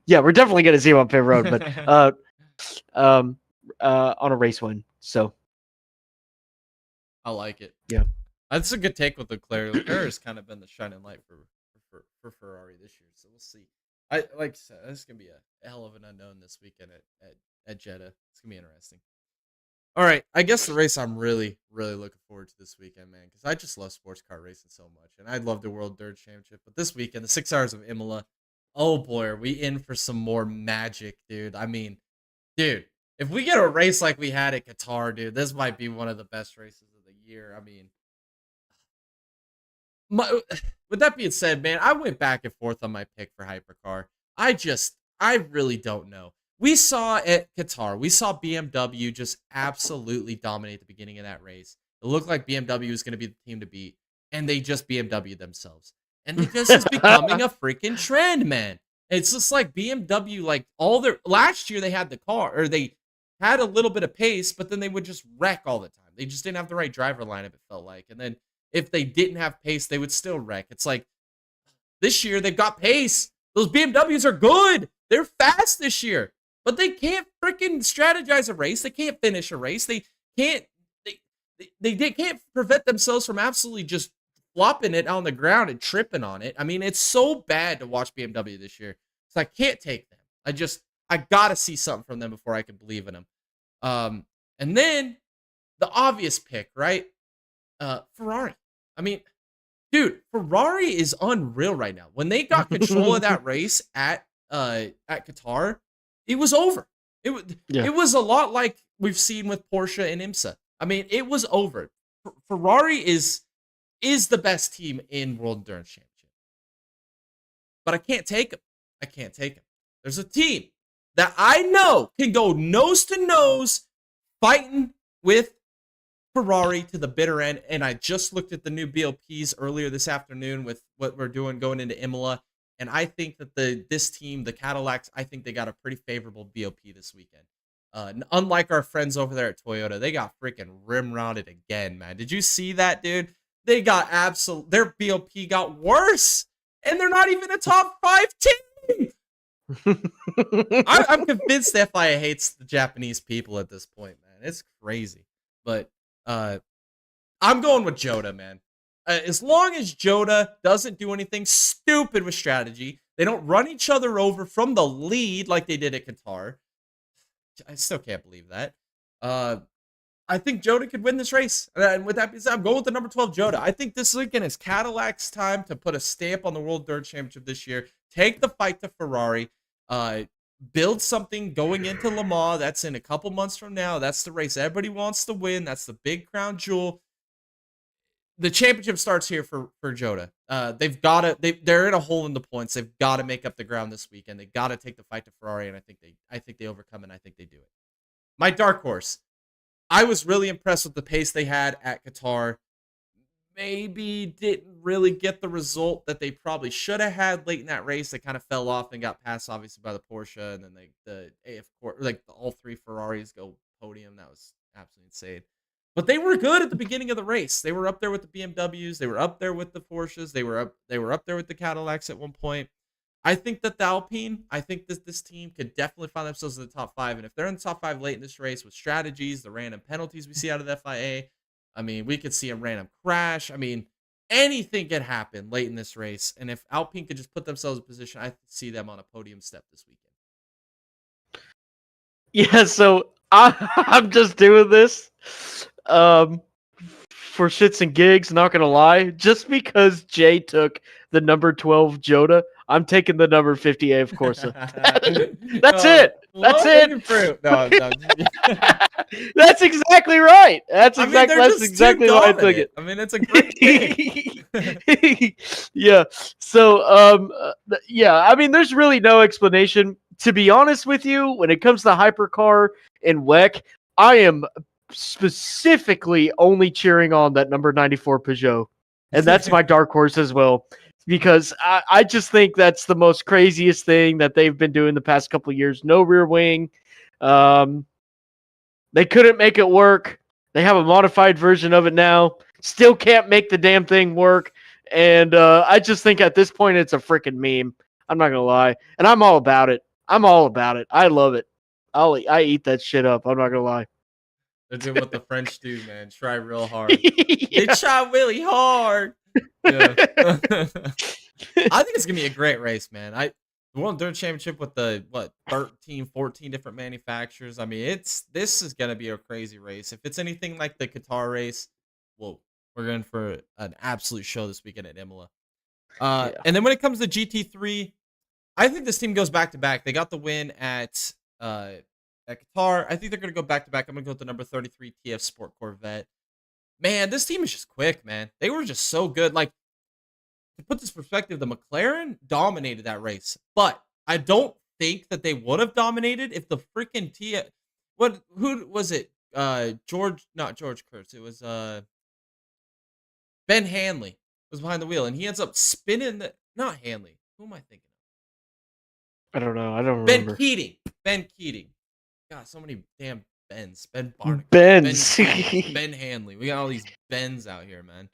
Yeah, we're definitely going to see him on pit road, but on a race win. So I like it. Yeah. That's a good take with Leclerc. Leclerc has kind of been the shining light for Ferrari this year, so we'll see. I like I said, this is gonna be a hell of an unknown this weekend at Jeddah. It's gonna be interesting. All right, I guess the race I'm really looking forward to this weekend, man, because I just love sports car racing so much, and I love the World Dirt Championship. But this weekend, the 6 hours of Imola, oh boy, are we in for some more magic, dude? I mean, dude, if we get a race like we had at Qatar, dude, this might be one of the best races of the year. I mean. With that being said, man, I went back and forth on my pick for Hypercar. I really don't know. We saw at Qatar, we saw BMW just absolutely dominate the beginning of that race. It looked like BMW was going to be the team to beat, and they just BMW themselves. And this is becoming a freaking trend, man. It's just like BMW, like last year they had the car, or they had a little bit of pace, but then they would just wreck all the time. They just didn't have the right driver lineup, it felt like. And then if they didn't have pace, they would still wreck. It's like this year they've got pace. Those BMWs are good. They're fast this year, but they can't freaking strategize a race. They can't finish a race. They can't. They can't prevent themselves from absolutely just flopping it on the ground and tripping on it. I mean, it's so bad to watch BMW this year. So I can't take them. I gotta see something from them before I can believe in them. And then the obvious pick, right? Ferrari. I mean, dude, Ferrari is unreal right now. When they got control of that race at Qatar, it was over. It was a lot like we've seen with Porsche and IMSA. I mean, it was over. Ferrari is the best team in World Endurance Championship. But I can't take them. I can't take them. There's a team that I know can go nose to nose fighting with Ferrari to the bitter end. And I just looked at the new BOPs earlier this afternoon with what we're doing going into Imola. And I think that this team, the Cadillacs, I think they got a pretty favorable BOP this weekend. Unlike our friends over there at Toyota, they got freaking rim-rounded again, man. Did you see that, dude? They got their BOP got worse. And they're not even a top 5 team. I'm convinced the FIA hates the Japanese people at this point, man. It's crazy. But I'm going with Jota, man. As long as Jota doesn't do anything stupid with strategy, they don't run each other over from the lead like they did at Qatar. I still can't believe that. I think Jota could win this race. And with that being said, I'm going with the number 12 Jota. I think this weekend is Cadillac's time to put a stamp on the World Endurance Championship this year. Take the fight to Ferrari. Build something going into Le Mans. That's in a couple months from now. That's the race everybody wants to win. That's the big crown jewel. The championship starts here for Jota. They're in a hole in the points. They've got to make up the ground this weekend. They got to take the fight to Ferrari, and I think they overcome, and I think they do it. My dark horse. I was really impressed with the pace they had at Qatar. Maybe didn't really get the result that they probably should have had late in that race. They kind of fell off and got passed, obviously, by the Porsche, and then all 3 Ferraris go podium. That was absolutely insane. But they were good at the beginning of the race. They were up there with the BMWs. They were up there with the Porsches. They were up there with the Cadillacs at one point. I think that the Alpine, I think that this team could definitely find themselves in the top 5. And if they're in the top 5 late in this race with strategies, the random penalties we see out of the FIA, I mean, we could see a random crash. I mean, anything could happen late in this race. And if Alpine could just put themselves in position, I see them on a podium step this weekend. Yeah, so I'm just doing this for shits and gigs, not going to lie. Just because Jay took the number 12 Jota, I'm taking the number 58 of Corsa. That's it. That's it. Fruit. No. That's exactly right. That's exactly why I took it. I mean, it's a great thing. Yeah. So, yeah. I mean, there's really no explanation. To be honest with you, when it comes to hypercar and WEC, I am specifically only cheering on that number 94 Peugeot, and that's my dark horse as well. Because I just think that's the most craziest thing that they've been doing the past couple of years. No rear wing. They couldn't make it work. They have a modified version of it now. Still can't make the damn thing work. And I just think at this point it's a freaking meme. I'm not going to lie. And I'm all about it. I love it. I eat that shit up. I'm not going to lie. They're doing what the French do, man. Try real hard. Yeah. They try really hard. Yeah. I think it's gonna be a great race, man. The World Endurance Championship with the 13, 14 different manufacturers. I mean, this is gonna be a crazy race. If it's anything like the Qatar race, whoa, we're going for an absolute show this weekend at Imola. Yeah. And then when it comes to GT3, I think this team goes back to back. They got the win at Qatar. I think they're gonna go back to back. I'm gonna go with the number 33 TF Sport Corvette. Man, this team is just quick, man. They were just so good. Like, to put this perspective, the McLaren dominated that race. But I don't think that they would have dominated if the freaking who was it? Not George Kurtz. It was Ben Hanley was behind the wheel, and he ends up spinning not Hanley. Who am I thinking of? I don't know. I don't remember. Ben Keating. God, so many damn Bens. Ben Barnick. Ben Hanley. We got all these Bens out here, man.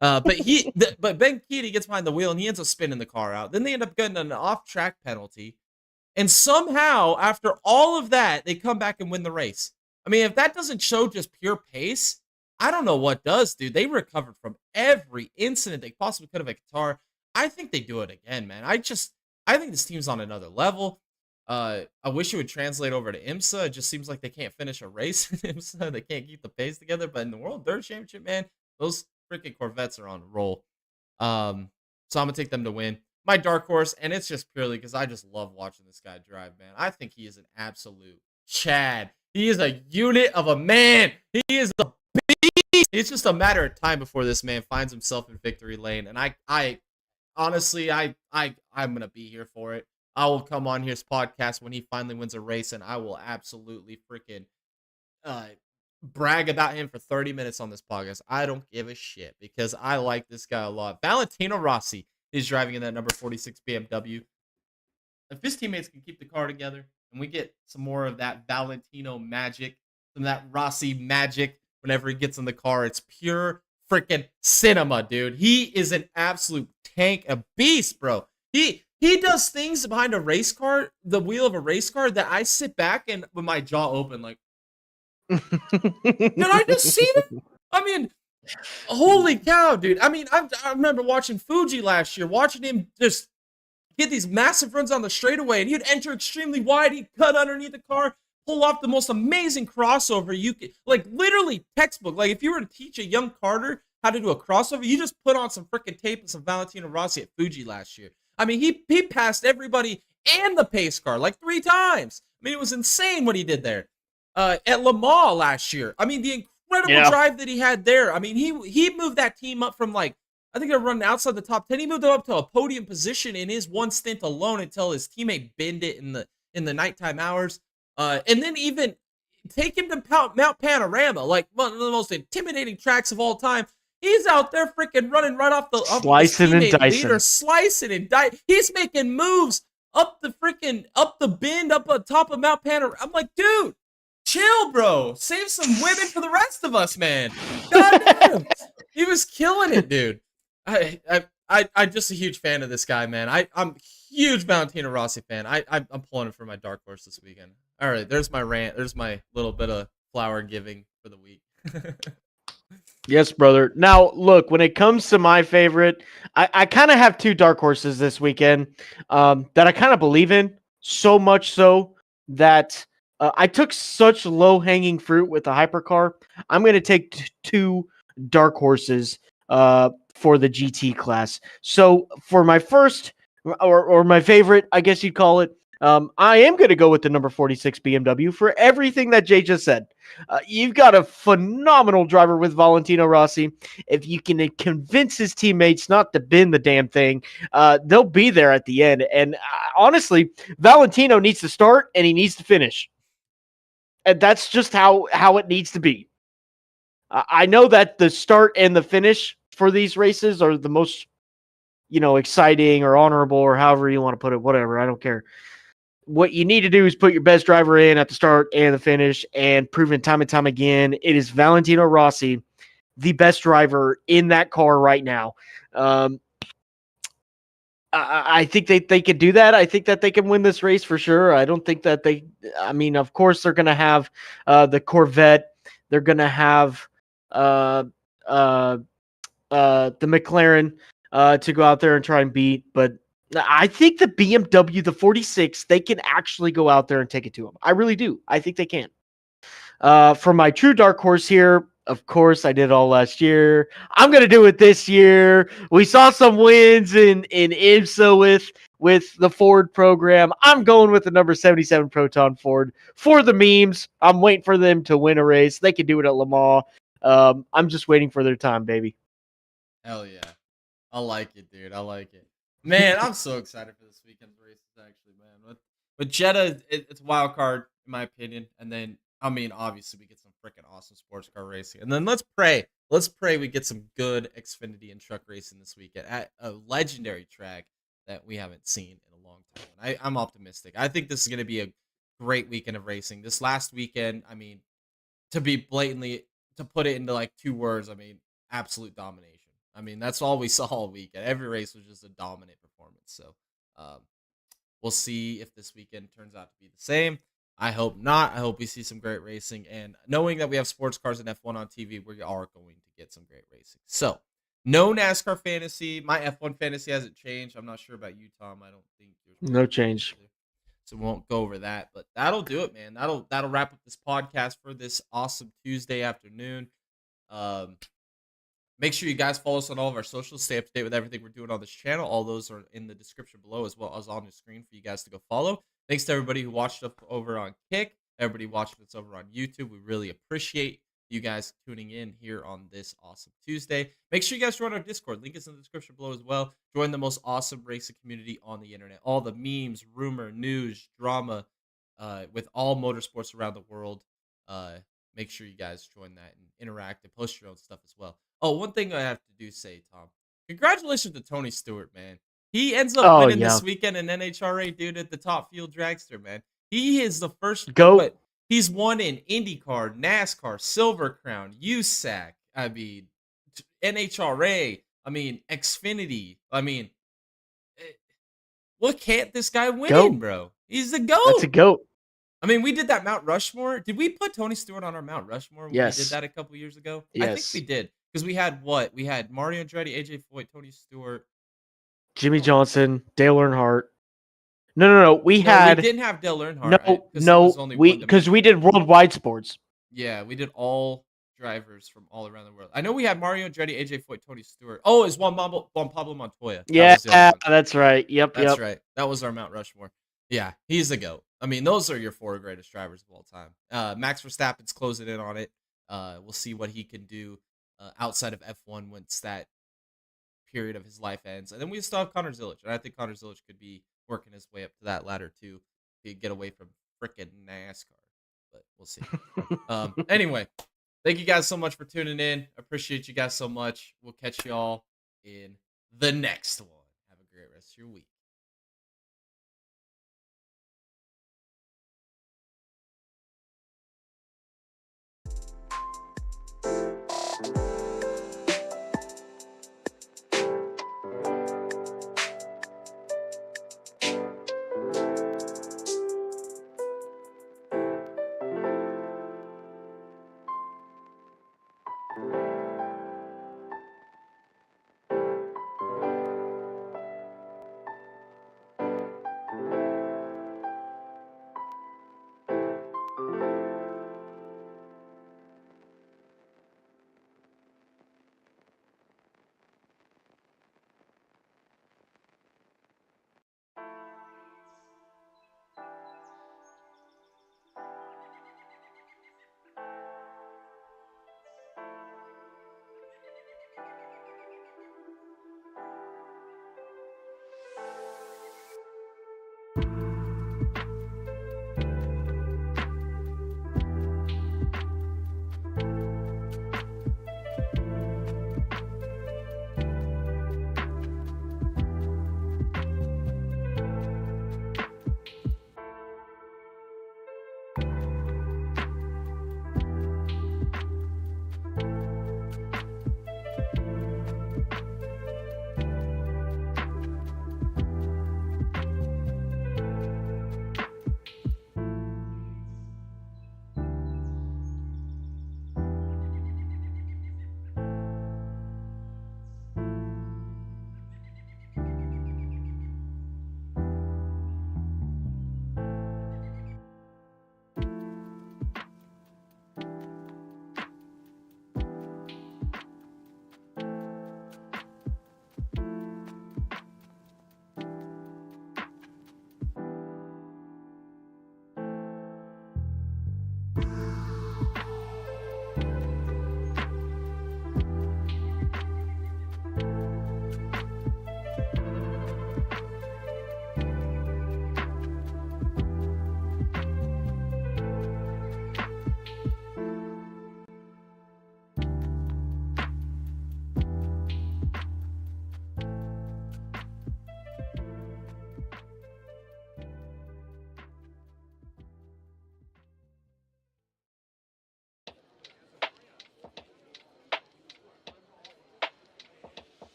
But Ben Keating gets behind the wheel and he ends up spinning the car out. Then they end up getting an off-track penalty. And somehow, after all of that, they come back and win the race. I mean, if that doesn't show just pure pace, I don't know what does, dude. They recovered from every incident they possibly could have at Qatar. I think they do it again, man. I think this team's on another level. I wish it would translate over to IMSA. It just seems like they can't finish a race in IMSA. They can't keep the pace together. But in the World Dirt Championship, man, those freaking Corvettes are on a roll. So I'm gonna take them to win. My dark horse, and it's just purely because I just love watching this guy drive, man. I think he is an absolute Chad. He is a unit of a man. He is a beast. It's just a matter of time before this man finds himself in victory lane. And I honestly, I'm gonna be here for it. I will come on his podcast when he finally wins a race, and I will absolutely freaking uh, brag about him for 30 minutes on this podcast. I don't give a shit because I like this guy a lot. Valentino Rossi is driving in that number 46 BMW. If his teammates can keep the car together and we get some more of that Valentino magic, some of that Rossi magic whenever he gets in the car, it's pure freaking cinema, dude. He is an absolute tank, a beast, bro. He does things behind a race car, the wheel of a race car, that I sit back and with my jaw open, like, did I just see that? I mean, holy cow, dude. I mean, I remember watching Fuji last year, watching him just get these massive runs on the straightaway, and he'd enter extremely wide. He'd cut underneath the car, pull off the most amazing crossover you could, like literally textbook. Like if you were to teach a young Carter how to do a crossover, you just put on some freaking tape and some Valentino Rossi at Fuji last year. I mean, he passed everybody and the pace car like 3 times. I mean, it was insane what he did there. At Le Mans last year. I mean, the incredible drive that he had there. I mean, he moved that team up from like, I think they're running outside the top 10. He moved them up to a podium position in his one stint alone until his teammate binned it in the nighttime hours. And then even take him to Mount Panorama, like one of the most intimidating tracks of all time. He's out there freaking running right off the slicing and dicing. Leader, slicing and dicing. He's making moves up the bend up on top of Mount Panorama. I'm like, dude, chill, bro. Save some women for the rest of us, man. Goddamn. He was killing it, dude. I'm just a huge fan of this guy, man. I'm a huge Valentino Rossi fan. I'm pulling it for my dark horse this weekend. All right, there's my rant. There's my little bit of flower giving for the week. Yes, brother. Now, look, when it comes to my favorite, I kind of have 2 dark horses this weekend that I kind of believe in, so much so that I took such low-hanging fruit with the hypercar. I'm going to take 2 dark horses for the GT class. So for my first, or my favorite, I guess you'd call it, I am going to go with the number 46 BMW for everything that Jay just said. You've got a phenomenal driver with Valentino Rossi. If you can convince his teammates not to bend the damn thing, they'll be there at the end. And honestly, Valentino needs to start and he needs to finish. And that's just how it needs to be. I know that the start and the finish for these races are the most, exciting or honorable or however you want to put it, whatever. I don't care. What you need to do is put your best driver in at the start and the finish, and proven time and time again, it is Valentino Rossi, the best driver in that car right now. I think they could do that. I think that they can win this race for sure. I don't think that of course they're going to have the Corvette. They're going to have the McLaren to go out there and try and beat, but I think the BMW, the 46, they can actually go out there and take it to them. I really do. I think they can. For my true dark horse here, of course, I did it all last year. I'm going to do it this year. We saw some wins in IMSA with the Ford program. I'm going with the number 77 Proton Ford for the memes. I'm waiting for them to win a race. They can do it at Le Mans. I'm just waiting for their time, baby. Hell yeah. I like it, dude. I like it. Man, I'm so excited for this weekend's races, actually, man. With Jeddah, it's a wild card, in my opinion. And then, I mean, obviously, we get some freaking awesome sports car racing. And then let's pray. Let's pray we get some good Xfinity and truck racing this weekend at a legendary track that we haven't seen in a long time. And I'm optimistic. I think this is going to be a great weekend of racing. This last weekend, I mean, to put it into like 2 words, I mean, absolute domination. I mean, that's all we saw all weekend. Every race was just a dominant performance. So we'll see if this weekend turns out to be the same. I hope not. I hope we see some great racing. And knowing that we have sports cars and F1 on TV, we are going to get some great racing. So, no NASCAR fantasy. My F1 fantasy hasn't changed. I'm not sure about you, Tom. I don't think yours No probably change. either. So we won't go over that. But that'll do it, man. That'll wrap up this podcast for this awesome Tuesday afternoon. Um, Make sure you guys follow us on all of our socials. Stay up to date with everything we're doing on this channel. All those are in the description below as well as on the screen for you guys to go follow. Thanks to everybody who watched us over on Kick, everybody watching us over on YouTube. We really appreciate you guys tuning in here on this awesome Tuesday. Make sure you guys join our Discord. Link is in the description below as well. Join the most awesome racing community on the internet. All the memes, rumor, news, drama with all motorsports around the world. Make sure you guys join that and interact and post your own stuff as well. Oh, one thing I have to do say, Tom. Congratulations to Tony Stewart, man. He ends up Oh winning yeah. this weekend in NHRA, dude, at the Top Fuel Dragster, man. He is the first Go. but he's won in IndyCar, NASCAR, Silver Crown, USAC, I mean, NHRA, I mean, Xfinity. I mean, eh, what can't this guy win Goat. in, bro? He's the GOAT. That's a goat. I mean, we did that Mount Rushmore. Did we put Tony Stewart on our Mount Rushmore when we did Yes. that a couple years ago? I think Yes. we did. Because we had what? We had Mario Andretti, AJ Foyt, Tony Stewart. Jimmy Johnson, Dale Earnhardt. No. We No, we didn't have Dale Earnhardt. Because we did worldwide sports. Yeah, we did all drivers from all around the world. I know we had Mario Andretti, AJ Foyt, Tony Stewart. Oh, it's Juan Pablo Montoya. Yeah, that's right. Yep, That's right. That was our Mount Rushmore. Yeah, he's the GOAT. I mean, those are your 4 greatest drivers of all time. Max Verstappen's closing in on it. We'll see what he can do outside of F1 once that period of his life ends. And then we still have Connor Zilic. And I think Connor Zilic could be working his way up to that ladder too to get away from frickin' NASCAR. But we'll see. Anyway, thank you guys so much for tuning in. Appreciate you guys so much. We'll catch y'all in the next one. Have a great rest of your week.